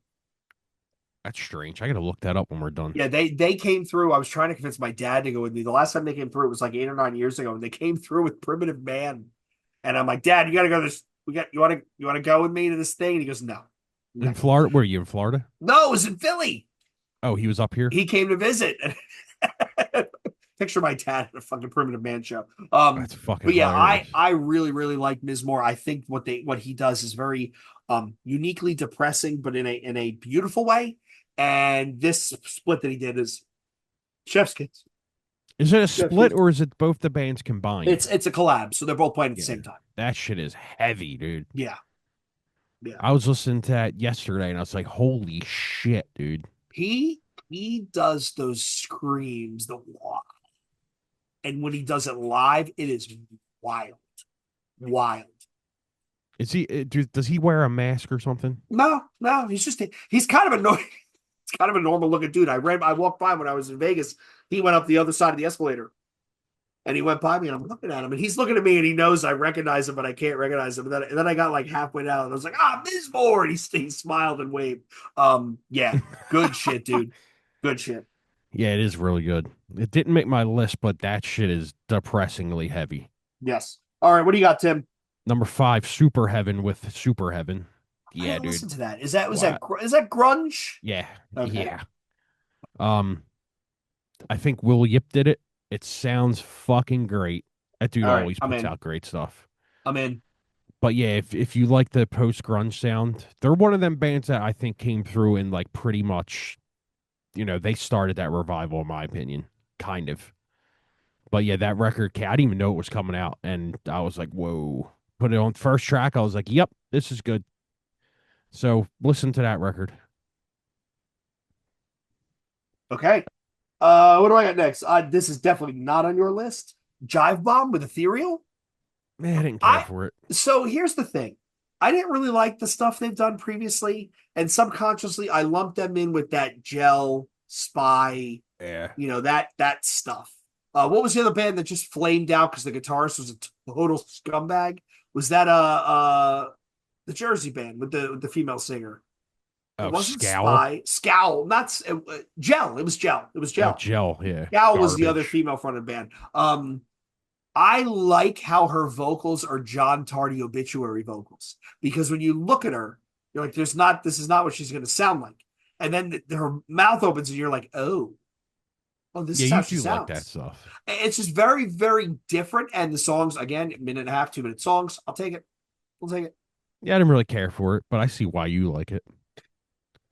[SPEAKER 2] That's strange. I gotta look that up when we're done.
[SPEAKER 1] Yeah, they came through. I was trying to convince my dad to go with me. The last time they came through, it was like 8 or 9 years ago, and they came through with Primitive Man. And I'm like, Dad, you got to go to this. You want to go with me to this thing? And he goes, No,
[SPEAKER 2] In
[SPEAKER 1] no,
[SPEAKER 2] Florida? Were you in Florida?
[SPEAKER 1] no. It was in Philly.
[SPEAKER 2] Oh, he was up here?
[SPEAKER 1] He came to visit. Picture my dad at a fucking Primitive Man show.
[SPEAKER 2] That's fucking
[SPEAKER 1] But yeah, I
[SPEAKER 2] hilarious.
[SPEAKER 1] I really really like Ms. Moore. I think what he does is very uniquely depressing, but in a beautiful way. And this split that he did is Chef's Kiss.
[SPEAKER 2] Is it a
[SPEAKER 1] Chef's
[SPEAKER 2] split
[SPEAKER 1] Kiss.
[SPEAKER 2] or is it both the bands combined?
[SPEAKER 1] It's a collab, so they're both playing at the
[SPEAKER 2] Yeah.
[SPEAKER 1] same time.
[SPEAKER 2] That shit is heavy, dude.
[SPEAKER 1] Yeah, yeah.
[SPEAKER 2] I was listening to that yesterday and I was like, holy shit, dude.
[SPEAKER 1] He does those screams, and when he does it live, it is wild, wild.
[SPEAKER 2] Is he, does he wear a mask or something?
[SPEAKER 1] No, no, he's kind of annoying. It's kind of a normal looking dude. I walked by when I was in Vegas. He went up the other side of the escalator, and he went by me, and I'm looking at him, and he's looking at me, and he knows I recognize him, but I can't recognize him. And then I got like halfway down, and I was like, Ms. Moore, and he smiled and waved. Yeah, good shit, dude. Good shit.
[SPEAKER 2] Yeah, it is really good. It didn't make my list, but that shit is depressingly heavy.
[SPEAKER 1] Yes. All right, what do you got, Tim?
[SPEAKER 2] Number five, Super Heaven with Super Heaven.
[SPEAKER 1] I
[SPEAKER 2] Yeah,
[SPEAKER 1] didn't
[SPEAKER 2] dude.
[SPEAKER 1] listen to that. Is that was
[SPEAKER 2] Wow.
[SPEAKER 1] that is that grunge?
[SPEAKER 2] Yeah,
[SPEAKER 1] Okay.
[SPEAKER 2] yeah. Um, I think Will Yip did it. It sounds fucking great. That dude
[SPEAKER 1] All right,
[SPEAKER 2] always
[SPEAKER 1] I'm
[SPEAKER 2] puts
[SPEAKER 1] in.
[SPEAKER 2] out great stuff.
[SPEAKER 1] I'm in.
[SPEAKER 2] But yeah, if you like the post grunge sound, they're one of them bands that I think came through in like pretty much, they started that revival in my opinion, kind of. But yeah, that record, I didn't even know it was coming out, and I was like, whoa. Put it on first track. I was like, yep, this is good. So listen to that record.
[SPEAKER 1] Okay. What do I got next? This is definitely not on your list. Jive Bomb with Ethereal.
[SPEAKER 2] Man, I didn't care
[SPEAKER 1] I
[SPEAKER 2] for it.
[SPEAKER 1] so here's the thing. I didn't really like the stuff they've done previously, and subconsciously I lumped them in with that gel spy,
[SPEAKER 2] Yeah.
[SPEAKER 1] that stuff. What was the other band that just flamed out because the guitarist was a total scumbag? Was that the Jersey band with the female singer? It
[SPEAKER 2] Oh,
[SPEAKER 1] wasn't
[SPEAKER 2] Scowl.
[SPEAKER 1] Spy, Scowl, not Gel. It was Gel. It was
[SPEAKER 2] Oh,
[SPEAKER 1] Gel.
[SPEAKER 2] Gel. Yeah.
[SPEAKER 1] Scowl was the other
[SPEAKER 2] Garbage.
[SPEAKER 1] female fronted band. I like how her vocals are John Tardy obituary vocals because when you look at her, you're like, this is not what she's going to sound like. And then her mouth opens and you're like, oh, this
[SPEAKER 2] Yeah,
[SPEAKER 1] is how
[SPEAKER 2] you
[SPEAKER 1] she
[SPEAKER 2] do like that
[SPEAKER 1] sounds.
[SPEAKER 2] stuff.
[SPEAKER 1] It's just very, very different. And the songs, again, minute and a half, 2 minute songs. I'll take it. We'll take it.
[SPEAKER 2] Yeah, I didn't really care for it, but I see why you like it.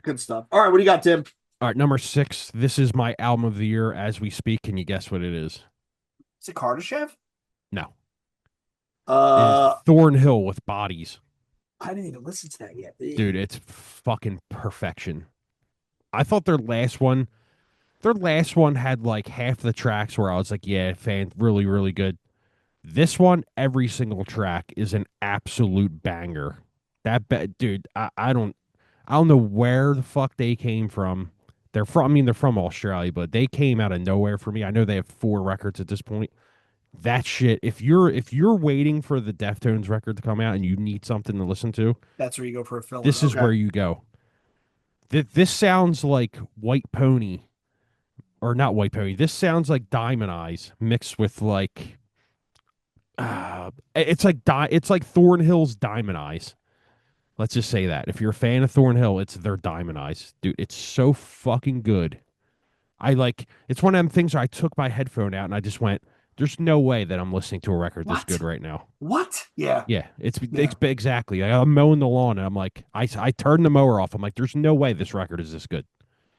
[SPEAKER 1] Good stuff. All right, what do you got, Tim?
[SPEAKER 2] All right, number 6. This is my album of the year as we speak. Can you guess what it is?
[SPEAKER 1] Is it Kardashev?
[SPEAKER 2] No. It is
[SPEAKER 1] Uh,
[SPEAKER 2] Thornhill with Bodies.
[SPEAKER 1] I didn't even listen to that yet.
[SPEAKER 2] Dude, it's fucking perfection. I thought their last one had like half the tracks where I was like, yeah, fan, really, really good. This one, every single track is an absolute banger. Dude, I don't know where the fuck they came from. They're from Australia, but they came out of nowhere for me. I know they have 4 records at this point. That shit, if you're waiting for the Deftones record to come out and you need something to listen to,
[SPEAKER 1] That's where you go for a filler.
[SPEAKER 2] this is
[SPEAKER 1] Okay.
[SPEAKER 2] where you go. This sounds like White Pony, or not White Pony. This sounds like Diamond Eyes mixed with like it's like Thornhill's Diamond Eyes. Let's just say that. If you're a fan of Thornhill, it's their Diamond Eyes. Dude, it's so fucking good. It's one of them things where I took my headphone out and I just went, there's no way that I'm listening to a record this
[SPEAKER 1] What?
[SPEAKER 2] good right now.
[SPEAKER 1] What? Yeah.
[SPEAKER 2] Yeah, it's,
[SPEAKER 1] Yeah.
[SPEAKER 2] it's exactly. I'm mowing the lawn and I'm like, I turned the mower off. I'm like, there's no way this record is this good.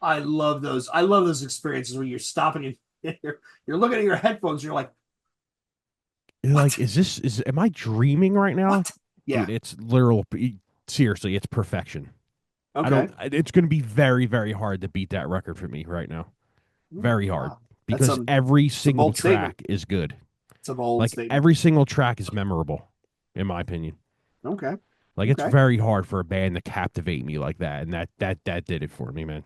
[SPEAKER 1] I love those. I love those experiences where you're stopping and you're looking at your headphones. And you're like,
[SPEAKER 2] Like,
[SPEAKER 1] what?
[SPEAKER 2] am I dreaming right now?
[SPEAKER 1] What?
[SPEAKER 2] Dude,
[SPEAKER 1] Yeah.
[SPEAKER 2] it's literal. Seriously, it's perfection. I
[SPEAKER 1] Okay.
[SPEAKER 2] don't. It's going to be very, very hard to beat that record for me right now. Very hard
[SPEAKER 1] Wow. That's
[SPEAKER 2] because every
[SPEAKER 1] some
[SPEAKER 2] single
[SPEAKER 1] bold statement.
[SPEAKER 2] track is good.
[SPEAKER 1] It's a bold
[SPEAKER 2] Like
[SPEAKER 1] statement.
[SPEAKER 2] every single track is memorable, in my opinion.
[SPEAKER 1] Okay.
[SPEAKER 2] Like it's
[SPEAKER 1] Okay.
[SPEAKER 2] very hard for a band to captivate me like that, and that did it for me, man.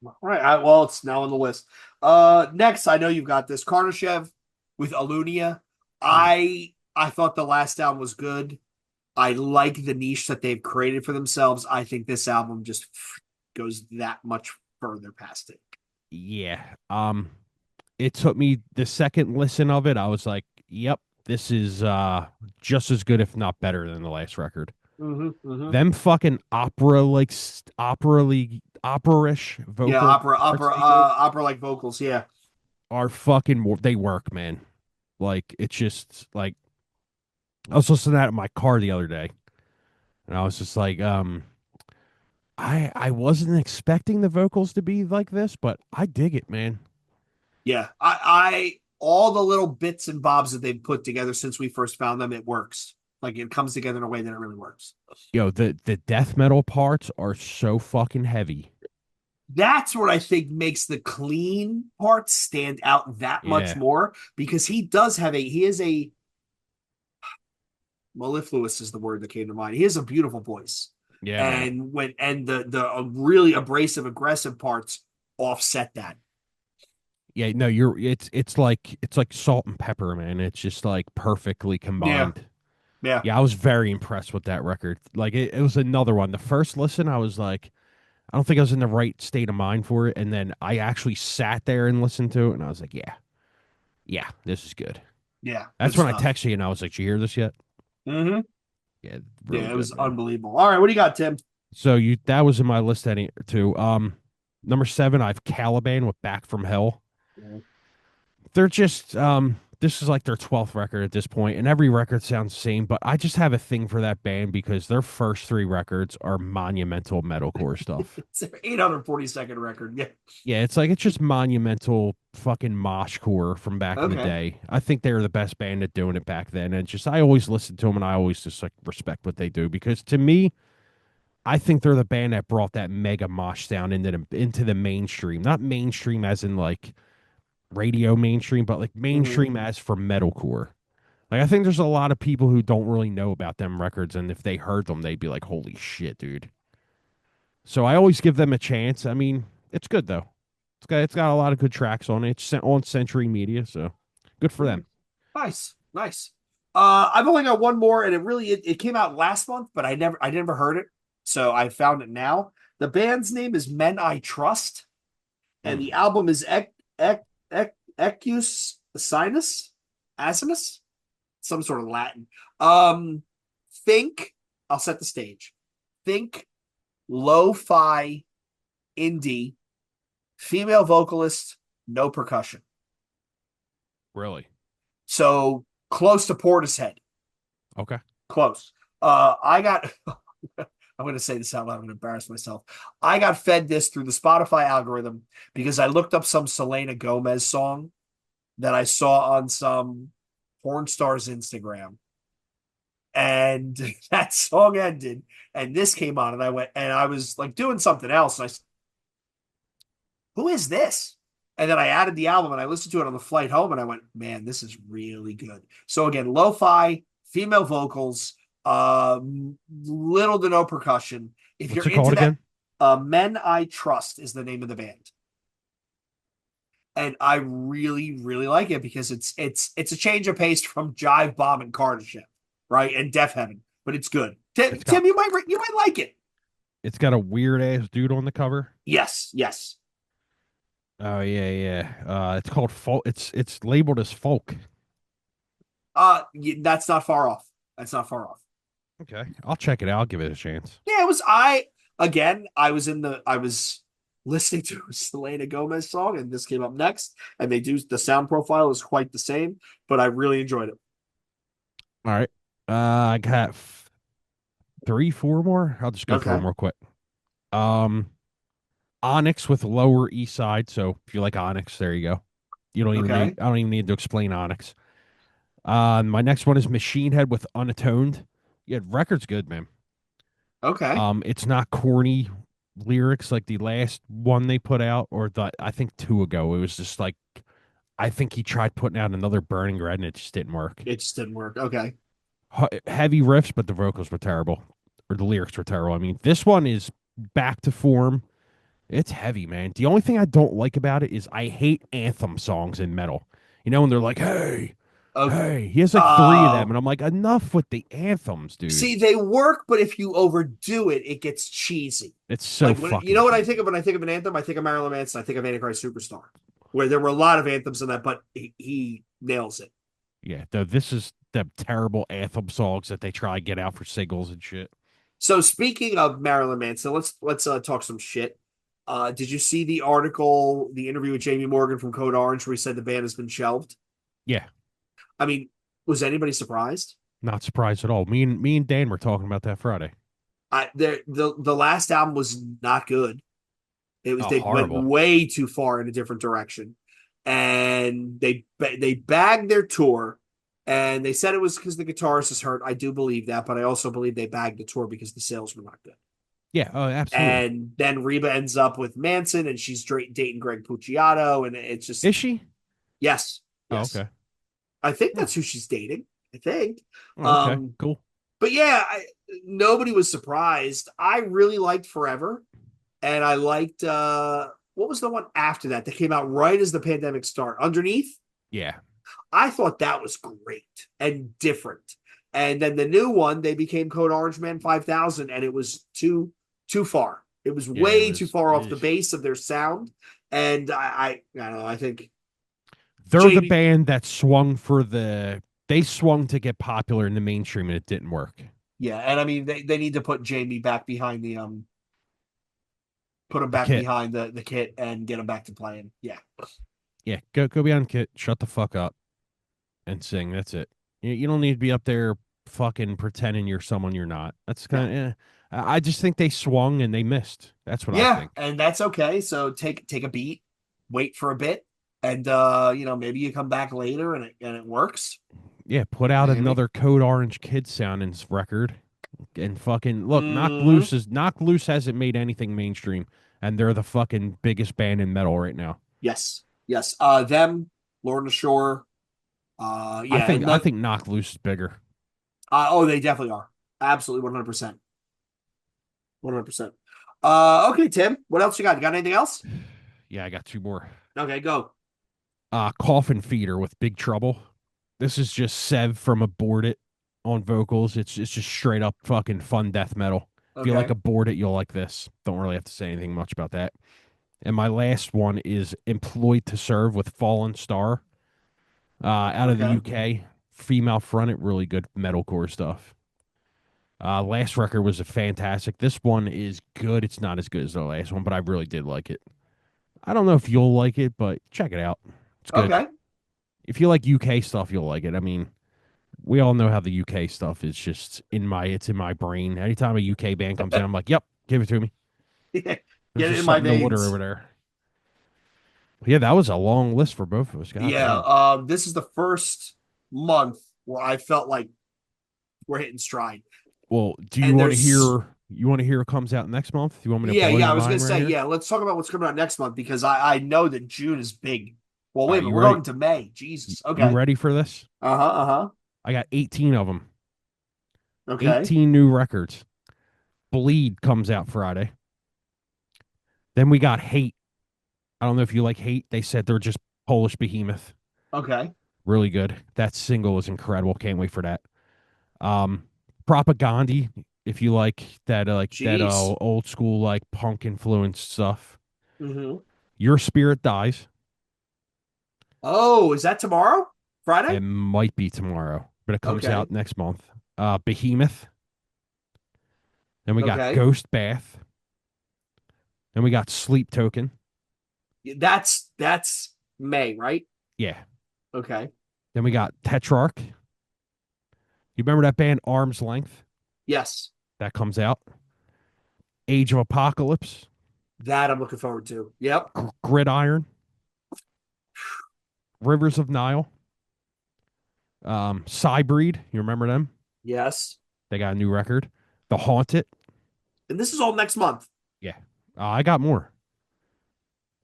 [SPEAKER 1] All right. Well, it's now on the list. Next, I know you've got this Karnashev with Alunia.
[SPEAKER 2] Mm.
[SPEAKER 1] I thought the last album was good. I like the niche that they've created for themselves. I think this album just goes that much further past it.
[SPEAKER 2] Yeah. It took me the second listen of it. I was like, "Yep, this is just as good, if not better, than the last record."
[SPEAKER 1] Mm-hmm.
[SPEAKER 2] Them fucking opera-ish
[SPEAKER 1] Yeah,
[SPEAKER 2] vocal parts they do
[SPEAKER 1] opera like vocals. Yeah,
[SPEAKER 2] are fucking they work, man. Like it's just like I was listening to that in my car the other day, and I was just like, I wasn't expecting the vocals to be like this, but I dig it, man.
[SPEAKER 1] yeah. I all the little bits and bobs that they've put together since we first found them, it works. Like it comes together in a way that it really works.
[SPEAKER 2] Yo, the death metal parts are so fucking heavy.
[SPEAKER 1] That's what I think makes the clean parts stand out that much
[SPEAKER 2] Yeah,
[SPEAKER 1] more because he is a mellifluous is the word that came to mind. He has a beautiful voice.
[SPEAKER 2] yeah, man.
[SPEAKER 1] And the really abrasive aggressive parts offset that.
[SPEAKER 2] Yeah, no, it's like salt and pepper, man. It's just like perfectly
[SPEAKER 1] Yeah.
[SPEAKER 2] combined.
[SPEAKER 1] Yeah.
[SPEAKER 2] Yeah, I was very impressed with that record. Like it was another one. The first listen, I was like, I don't think I was in the right state of mind for it. And then I actually sat there and listened to it, and I was like, yeah, yeah, this is good.
[SPEAKER 1] Yeah. Good
[SPEAKER 2] That's when I
[SPEAKER 1] stuff.
[SPEAKER 2] texted you, and I was like, "Did you hear this yet?"
[SPEAKER 1] Mm-hmm.
[SPEAKER 2] Yeah,
[SPEAKER 1] Yeah,
[SPEAKER 2] really
[SPEAKER 1] it was
[SPEAKER 2] good, man.
[SPEAKER 1] unbelievable. All right, what do you got, Tim?
[SPEAKER 2] So that was in my list any too. Number 7, I have Caliban with Back from Hell. They're just this is like their 12th record at this point, and every record sounds the same, but I just have a thing for that band because their first 3 records are monumental metalcore stuff.
[SPEAKER 1] It's their 842nd record. Yeah.
[SPEAKER 2] Yeah, it's just monumental fucking moshcore from back in the
[SPEAKER 1] Okay.
[SPEAKER 2] day. I think they were the best band at doing it back then, and just I always listen to them and I always just like respect what they do because to me I think they're the band that brought that mega mosh sound into the mainstream. Not mainstream as in like radio mainstream, but like
[SPEAKER 1] Hmm.
[SPEAKER 2] mainstream as for metalcore. Like I think there's a lot of people who don't really know about them records, and if they heard them, they'd be like, "Holy shit, dude!" So I always give them a chance. I mean, it's good though. It's got a lot of good tracks on it. It's on Century Media, so good for them.
[SPEAKER 1] Nice, nice. I've only got one more, and it came out last month, but I never heard it, so I found it now. The band's name is Men I Trust, and
[SPEAKER 2] Mm.
[SPEAKER 1] the album is Ecus Sinus Asinus, some sort of Latin. Um, think I'll set the stage. Think lo-fi indie, female vocalist, no percussion.
[SPEAKER 2] Really?
[SPEAKER 1] So close to Portishead.
[SPEAKER 2] Okay.
[SPEAKER 1] Close. I got I'm going to say this out loud. I'm going to embarrass myself. I got fed this through the Spotify algorithm because I looked up some Selena Gomez song that I saw on some porn star's Instagram. And that song ended, and this came on, and I was like doing something else. And I said, who is this? And then I added the album and I listened to it on the flight home, and I went, man, this is really good. So again, lo-fi, female vocals, little to no percussion. If
[SPEAKER 2] What's
[SPEAKER 1] you're
[SPEAKER 2] it called
[SPEAKER 1] into that,
[SPEAKER 2] again?
[SPEAKER 1] Men I Trust is the name of the band. And I really, really like it because it's a change of pace from Jive Bomb and Cartership, right? And Deaf Heaven, but it's good. Tim,
[SPEAKER 2] It's got
[SPEAKER 1] Tim, you might like it.
[SPEAKER 2] it's got a weird ass dude on the cover.
[SPEAKER 1] Yes, yes.
[SPEAKER 2] Oh yeah, yeah. It's called folk. It's labeled as folk.
[SPEAKER 1] That's not far off. That's not far off.
[SPEAKER 2] Okay, I'll check it out. I'll give it a chance.
[SPEAKER 1] Yeah, it was. I was listening to a Selena Gomez song, and this came up next, and the sound profile is quite the same, but I really enjoyed it.
[SPEAKER 2] All right. I got three, four more. I'll just go through them
[SPEAKER 1] Okay.
[SPEAKER 2] real quick. Um, Onyx with Lower East Side. So if you like Onyx, there you go. You don't even need.
[SPEAKER 1] Okay.
[SPEAKER 2] I don't even need to explain Onyx. My next one is Machine Head with Unatoned. Yeah, record's good, man.
[SPEAKER 1] Okay.
[SPEAKER 2] It's not corny lyrics like the last one they put out, or the I think two ago. It was just like I think he tried putting out another Burning Red and it just didn't work.
[SPEAKER 1] It just didn't work. Okay.
[SPEAKER 2] Heavy riffs, but the vocals were terrible, or the lyrics were terrible. I mean, this one is back to form. It's heavy, man. The only thing I don't like about it is I hate anthem songs in metal. You know, when they're like, "Hey,
[SPEAKER 1] Okay.
[SPEAKER 2] hey," he has like three of them,
[SPEAKER 1] Oh,
[SPEAKER 2] and I'm like, enough with the anthems, dude.
[SPEAKER 1] see, they work, but if you overdo it, it gets cheesy.
[SPEAKER 2] It's so
[SPEAKER 1] Like you
[SPEAKER 2] fucking
[SPEAKER 1] know what I think
[SPEAKER 2] cheesy.
[SPEAKER 1] of when I think of an anthem? I think of Marilyn Manson. I think of Antichrist Superstar, where there were a lot of anthems in that, but he nails it.
[SPEAKER 2] Yeah, though this is the terrible anthem songs that they try to get out for singles and shit.
[SPEAKER 1] So speaking of Marilyn Manson, let's talk some shit. Did you see the article, the interview with Jamie Morgan from Code Orange, where he said the band has been shelved?
[SPEAKER 2] Yeah,
[SPEAKER 1] I mean, was anybody surprised?
[SPEAKER 2] not surprised at all. Me and Dan were talking about that Friday.
[SPEAKER 1] The last album was not good. It was
[SPEAKER 2] Oh,
[SPEAKER 1] they went
[SPEAKER 2] horrible.
[SPEAKER 1] way too far in a different direction, and they bagged their tour, and they said it was because the guitarist is hurt. I do believe that, but I also believe they bagged the tour because the sales were not good.
[SPEAKER 2] Yeah, oh, absolutely.
[SPEAKER 1] And then Reba ends up with Manson, and she's dating Greg Puciato, and it's just
[SPEAKER 2] Is she?
[SPEAKER 1] yes,
[SPEAKER 2] Oh,
[SPEAKER 1] yes.
[SPEAKER 2] okay.
[SPEAKER 1] I think
[SPEAKER 2] Hmm.
[SPEAKER 1] that's who she's dating. I think.
[SPEAKER 2] Oh, okay.
[SPEAKER 1] Um,
[SPEAKER 2] Cool.
[SPEAKER 1] but yeah, nobody was surprised. I really liked Forever, and I liked what was the one after that that came out right as the pandemic started? Underneath.
[SPEAKER 2] Yeah.
[SPEAKER 1] I thought that was great and different. And then the new one, they became Code Orange Man 5000, and it was too far. It was
[SPEAKER 2] Yeah, it
[SPEAKER 1] way too
[SPEAKER 2] was.
[SPEAKER 1] far off the base of their sound. And I don't know. I think
[SPEAKER 2] They're the
[SPEAKER 1] Jamie,
[SPEAKER 2] band that swung for the. They swung to get popular in the mainstream and it didn't work.
[SPEAKER 1] yeah, and I mean they need to put Jamie back behind put him
[SPEAKER 2] The
[SPEAKER 1] back
[SPEAKER 2] Kit.
[SPEAKER 1] behind the kit and get him back to playing. Yeah,
[SPEAKER 2] Yeah, go beyond Kit. Shut the fuck up and sing. That's it. You don't need to be up there fucking pretending you're someone you're not. That's
[SPEAKER 1] yeah,
[SPEAKER 2] kind of. I just think they swung and they missed. That's what I
[SPEAKER 1] yeah,
[SPEAKER 2] think.
[SPEAKER 1] and that's okay. So take a beat, wait for a bit, and maybe you come back later and it works.
[SPEAKER 2] Yeah, put out
[SPEAKER 1] Maybe.
[SPEAKER 2] another Code Orange Kid sounding record. And fucking look,
[SPEAKER 1] Hmm.
[SPEAKER 2] Knock Loose hasn't made anything mainstream, and they're the fucking biggest band in metal right now.
[SPEAKER 1] Yes. Yes. Them, Lord and Shore. Yeah, and
[SPEAKER 2] I
[SPEAKER 1] not.
[SPEAKER 2] think Knock Loose is bigger.
[SPEAKER 1] Oh, they definitely are. Absolutely, 100%. 100%. Okay, Tim. What else you got? You got anything else?
[SPEAKER 2] Yeah, I got two more.
[SPEAKER 1] Okay, go.
[SPEAKER 2] Coffin Feeder with Big Trouble. This is just Sev from Abort It on vocals. It's just straight up fucking fun death metal. If you like
[SPEAKER 1] Okay.
[SPEAKER 2] Abort It, you'll like this. Don't really have to say anything much about that. And my last one is Employed to Serve with Fallen Star. Out of the
[SPEAKER 1] Okay.
[SPEAKER 2] UK, female fronted, really good metalcore stuff. Last record was a fantastic. This one is good. It's not as good as the last one, but I really did like it. I don't know if you'll like it, but check it out. It's good.
[SPEAKER 1] Okay.
[SPEAKER 2] If you like UK stuff, you'll like it. I mean, we all know how the UK stuff is just it's in my brain. Anytime a UK band comes in, I'm like, yep, give it to me.
[SPEAKER 1] Get
[SPEAKER 2] There's
[SPEAKER 1] it
[SPEAKER 2] just
[SPEAKER 1] in my
[SPEAKER 2] something to water
[SPEAKER 1] veins.
[SPEAKER 2] over there. Yeah, that was a long list for both of us. God
[SPEAKER 1] Yeah.
[SPEAKER 2] damn.
[SPEAKER 1] This is the first month where I felt like we're hitting stride.
[SPEAKER 2] Well, do you
[SPEAKER 1] And
[SPEAKER 2] want to
[SPEAKER 1] there's
[SPEAKER 2] hear? You want to hear what comes out next month? Do you want me to
[SPEAKER 1] yeah,
[SPEAKER 2] blow
[SPEAKER 1] yeah.
[SPEAKER 2] your
[SPEAKER 1] I was gonna
[SPEAKER 2] mind right
[SPEAKER 1] say,
[SPEAKER 2] here?
[SPEAKER 1] yeah, let's talk about what's coming out next month because I know that June is big. Well,
[SPEAKER 2] All
[SPEAKER 1] wait a
[SPEAKER 2] right,
[SPEAKER 1] minute,
[SPEAKER 2] you
[SPEAKER 1] we're
[SPEAKER 2] ready?
[SPEAKER 1] going to May. Jesus.
[SPEAKER 2] You
[SPEAKER 1] Okay.
[SPEAKER 2] ready for this?
[SPEAKER 1] Uh-huh. Uh-huh.
[SPEAKER 2] I got 18 of them.
[SPEAKER 1] Okay.
[SPEAKER 2] 18 new records. Bleed comes out Friday. Then we got Hate. I don't know if you like Hate. They said they're just Polish behemoth.
[SPEAKER 1] Okay.
[SPEAKER 2] Really good. That single is incredible. Can't wait for that. Um, Propaganda. If you like that
[SPEAKER 1] Jeez.
[SPEAKER 2] old school like punk influenced stuff.
[SPEAKER 1] Mm-hmm.
[SPEAKER 2] Your Spirit Dies.
[SPEAKER 1] Oh, is that tomorrow? Friday?
[SPEAKER 2] It might be tomorrow, but it comes
[SPEAKER 1] Okay.
[SPEAKER 2] out next month. Behemoth. Then we got
[SPEAKER 1] Okay.
[SPEAKER 2] Ghost Bath. Then we got Sleep Token.
[SPEAKER 1] That's May, right?
[SPEAKER 2] Yeah.
[SPEAKER 1] Okay.
[SPEAKER 2] Then we got Tetrarch. You remember that band Arm's Length?
[SPEAKER 1] Yes.
[SPEAKER 2] That comes out. Age of Apocalypse.
[SPEAKER 1] That I'm looking forward to. Yep.
[SPEAKER 2] Gridiron. Rivers of Nile. Cybreed. You remember them?
[SPEAKER 1] Yes.
[SPEAKER 2] They got a new record. The Haunted.
[SPEAKER 1] And this is all next month.
[SPEAKER 2] Yeah. I got more.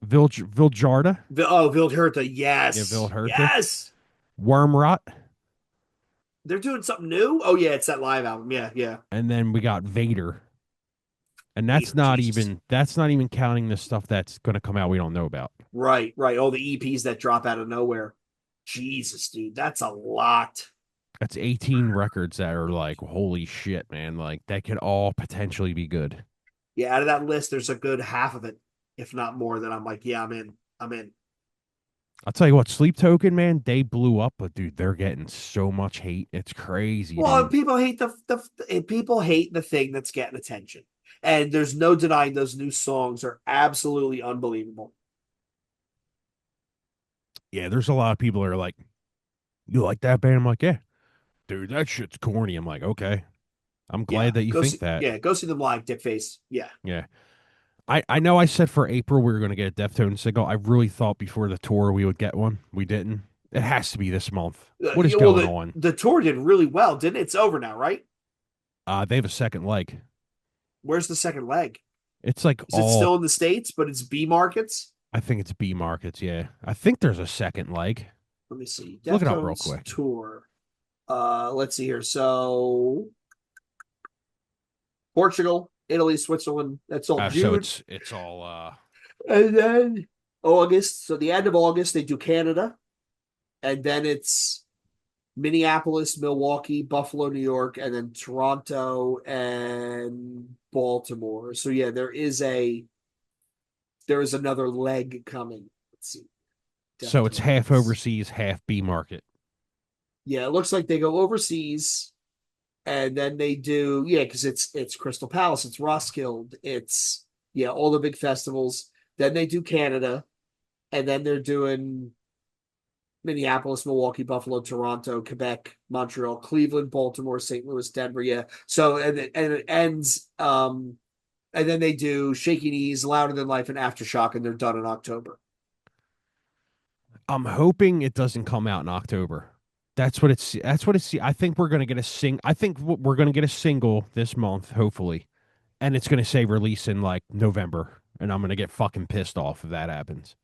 [SPEAKER 2] Viljarda.
[SPEAKER 1] Wildhurta.
[SPEAKER 2] Yeah,
[SPEAKER 1] Yes.
[SPEAKER 2] Vilhurta.
[SPEAKER 1] Yes.
[SPEAKER 2] Wormrot.
[SPEAKER 1] They're doing something new. Oh yeah, it's that live album. Yeah, yeah.
[SPEAKER 2] And then we got Vader. And
[SPEAKER 1] Peter, Jesus.
[SPEAKER 2] that's not even counting the stuff that's going to come out we don't know about.
[SPEAKER 1] Right, right. All the EPs that drop out of nowhere. Jesus, dude, that's a lot.
[SPEAKER 2] That's 18 records that are like, holy shit, man. Like, that could all potentially be good.
[SPEAKER 1] Yeah, out of that list, there's a good half of it, if not more, that I'm like, yeah, I'm in. I'm in.
[SPEAKER 2] I'll tell you what, Sleep Token, man, they blew up, but dude, they're getting so much hate. It's crazy,
[SPEAKER 1] Well,
[SPEAKER 2] dude.
[SPEAKER 1] people hate people hate the thing that's getting attention, and there's no denying those new songs are absolutely unbelievable.
[SPEAKER 2] Yeah, there's a lot of people that are like, you like that band? I'm like, yeah, dude, that shit's corny. I'm like, okay. I'm
[SPEAKER 1] Yeah,
[SPEAKER 2] glad that you
[SPEAKER 1] go
[SPEAKER 2] think
[SPEAKER 1] see.
[SPEAKER 2] that.
[SPEAKER 1] Yeah, go see them live, Dick Face. Yeah,
[SPEAKER 2] Yeah. I know I said for April we were going to get a Deftones single. I really thought before the tour we would get one. We didn't. It has to be this month. What is
[SPEAKER 1] yeah. Well,
[SPEAKER 2] going
[SPEAKER 1] the
[SPEAKER 2] on?
[SPEAKER 1] the tour did really well, didn't it? It's over now, right?
[SPEAKER 2] They have a second leg.
[SPEAKER 1] Where's the second leg?
[SPEAKER 2] It's like
[SPEAKER 1] Is it
[SPEAKER 2] all,
[SPEAKER 1] still in the States, but it's B markets?
[SPEAKER 2] I think it's B markets. Yeah. I think there's a second leg.
[SPEAKER 1] Let me see.
[SPEAKER 2] Look it up real
[SPEAKER 1] Deftones
[SPEAKER 2] quick.
[SPEAKER 1] tour. Let's see here. So Portugal, Italy, Switzerland. That's all
[SPEAKER 2] So
[SPEAKER 1] June.
[SPEAKER 2] it's all
[SPEAKER 1] And then August. So the end of August, they do Canada. And then it's Minneapolis, Milwaukee, Buffalo, New York, and then Toronto and Baltimore. So yeah, there is another leg coming. Let's see.
[SPEAKER 2] so it's half
[SPEAKER 1] Deftones.
[SPEAKER 2] overseas, half B market.
[SPEAKER 1] Yeah, it looks like they go overseas and then they do because it's Crystal Palace, it's Roskilde, it's all the big festivals. Then they do Canada, and then they're doing Minneapolis, Milwaukee, Buffalo, Toronto, Quebec, Montreal, Cleveland, Baltimore, St. Louis, Denver. Yeah. So and it ends and then they do Shaky Knees, Louder Than Life, and Aftershock, and they're done in October.
[SPEAKER 2] I'm hoping it doesn't come out in October. That's what it's. That's what it's. I think we're gonna get a sing. I think we're gonna get a single this month, hopefully, and it's gonna say release in like November, and I'm gonna get fucking pissed off if that happens.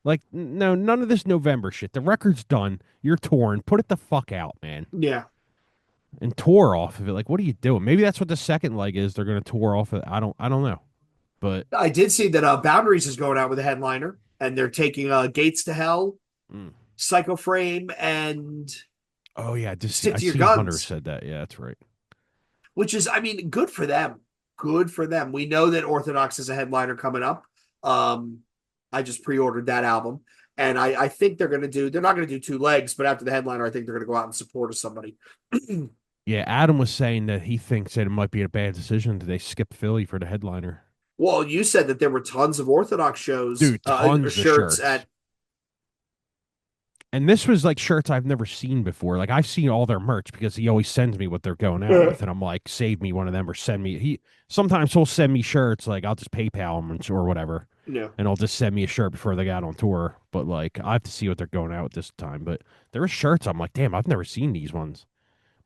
[SPEAKER 2] Like, no, none of this November shit. The record's done. You're touring. Put it the fuck out, man,
[SPEAKER 1] Yeah.
[SPEAKER 2] and tour off of it. Like, what are you doing? Maybe that's what the second leg is. They're gonna tour off of. I don't know, but
[SPEAKER 1] I did see that Boundaries is going out with a headliner, and they're taking Gates to Hell,
[SPEAKER 2] mm.
[SPEAKER 1] Psycho Frame, and
[SPEAKER 2] Oh yeah, I just see.
[SPEAKER 1] Stick
[SPEAKER 2] I
[SPEAKER 1] to Your
[SPEAKER 2] see Hunter
[SPEAKER 1] Guns,
[SPEAKER 2] said that. Yeah, that's right.
[SPEAKER 1] which is, I mean, good for them. Good for them. We know that Orthodox is a headliner coming up. Um, I just pre-ordered that album, and I think they're going to do. They're not going to do two legs, but after the headliner, I think they're going to go out and support somebody.
[SPEAKER 2] Yeah, Adam was saying that he thinks that it might be a bad decision that they skip Philly for the headliner.
[SPEAKER 1] Well, you said that there were tons of Orthodox shows,
[SPEAKER 2] Dude, tons of
[SPEAKER 1] shirts
[SPEAKER 2] shirts.
[SPEAKER 1] at.
[SPEAKER 2] And this was like shirts I've never seen before. Like I've seen all their merch because he always sends me what they're going out with, and I'm like, save me one of them or send me. He sometimes he'll send me shirts like I'll just PayPal him or whatever,
[SPEAKER 1] Yeah.
[SPEAKER 2] and I'll just send me a shirt before they got on tour. But like I have to see what they're going out with this time. But there are shirts I'm like, damn, I've never seen these ones.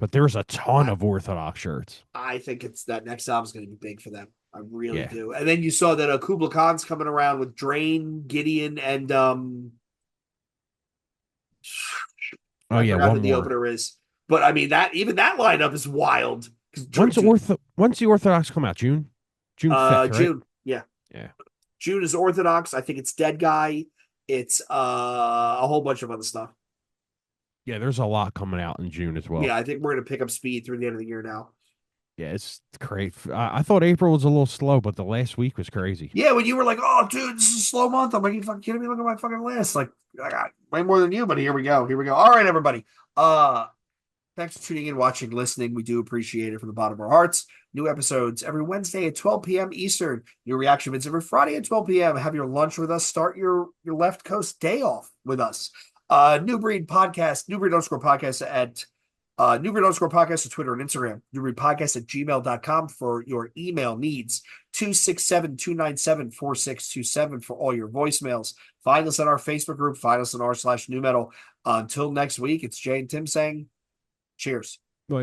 [SPEAKER 2] But there's a ton of Orthodox shirts.
[SPEAKER 1] I think it's that next album's going to be big for them. I really
[SPEAKER 2] Yeah.
[SPEAKER 1] do. And then you saw that Kubla Khan's coming around with Drain, Gideon, and
[SPEAKER 2] Oh
[SPEAKER 1] I
[SPEAKER 2] yeah,
[SPEAKER 1] forgot
[SPEAKER 2] one
[SPEAKER 1] who the
[SPEAKER 2] more.
[SPEAKER 1] opener is. But I mean that even that lineup is wild.
[SPEAKER 2] When's the Orthodox come out? June 5th, right?
[SPEAKER 1] June. Yeah.
[SPEAKER 2] Yeah.
[SPEAKER 1] June is Orthodox. I think it's Dead Guy. It's a whole bunch of other stuff.
[SPEAKER 2] Yeah, there's a lot coming out in June as well.
[SPEAKER 1] Yeah, I think we're gonna pick up speed through the end of the year now.
[SPEAKER 2] Yeah, it's great. I thought April was a little slow, but the last week was crazy.
[SPEAKER 1] Yeah, when you were like, "Oh, dude, this is a slow month," I'm like, "You fucking kidding me? Look at my fucking list. Like, I got way more than you." But here we go. Here we go. All right, everybody. Thanks for tuning in, watching, listening. We do appreciate it from the bottom of our hearts. New episodes every Wednesday at 12 p.m. Eastern. New reaction vids every Friday at 12 p.m. Have your lunch with us. Start your left coast day off with us. New Breed Podcast, New Breed underscore podcast at New Breed underscore podcast on Twitter and Instagram. New Breed Podcast at gmail.com for your email needs. 267-297-4627 for all your voicemails. Find us on our Facebook group. Find us on r/new metal. Until next week, it's Jay and Tim saying cheers.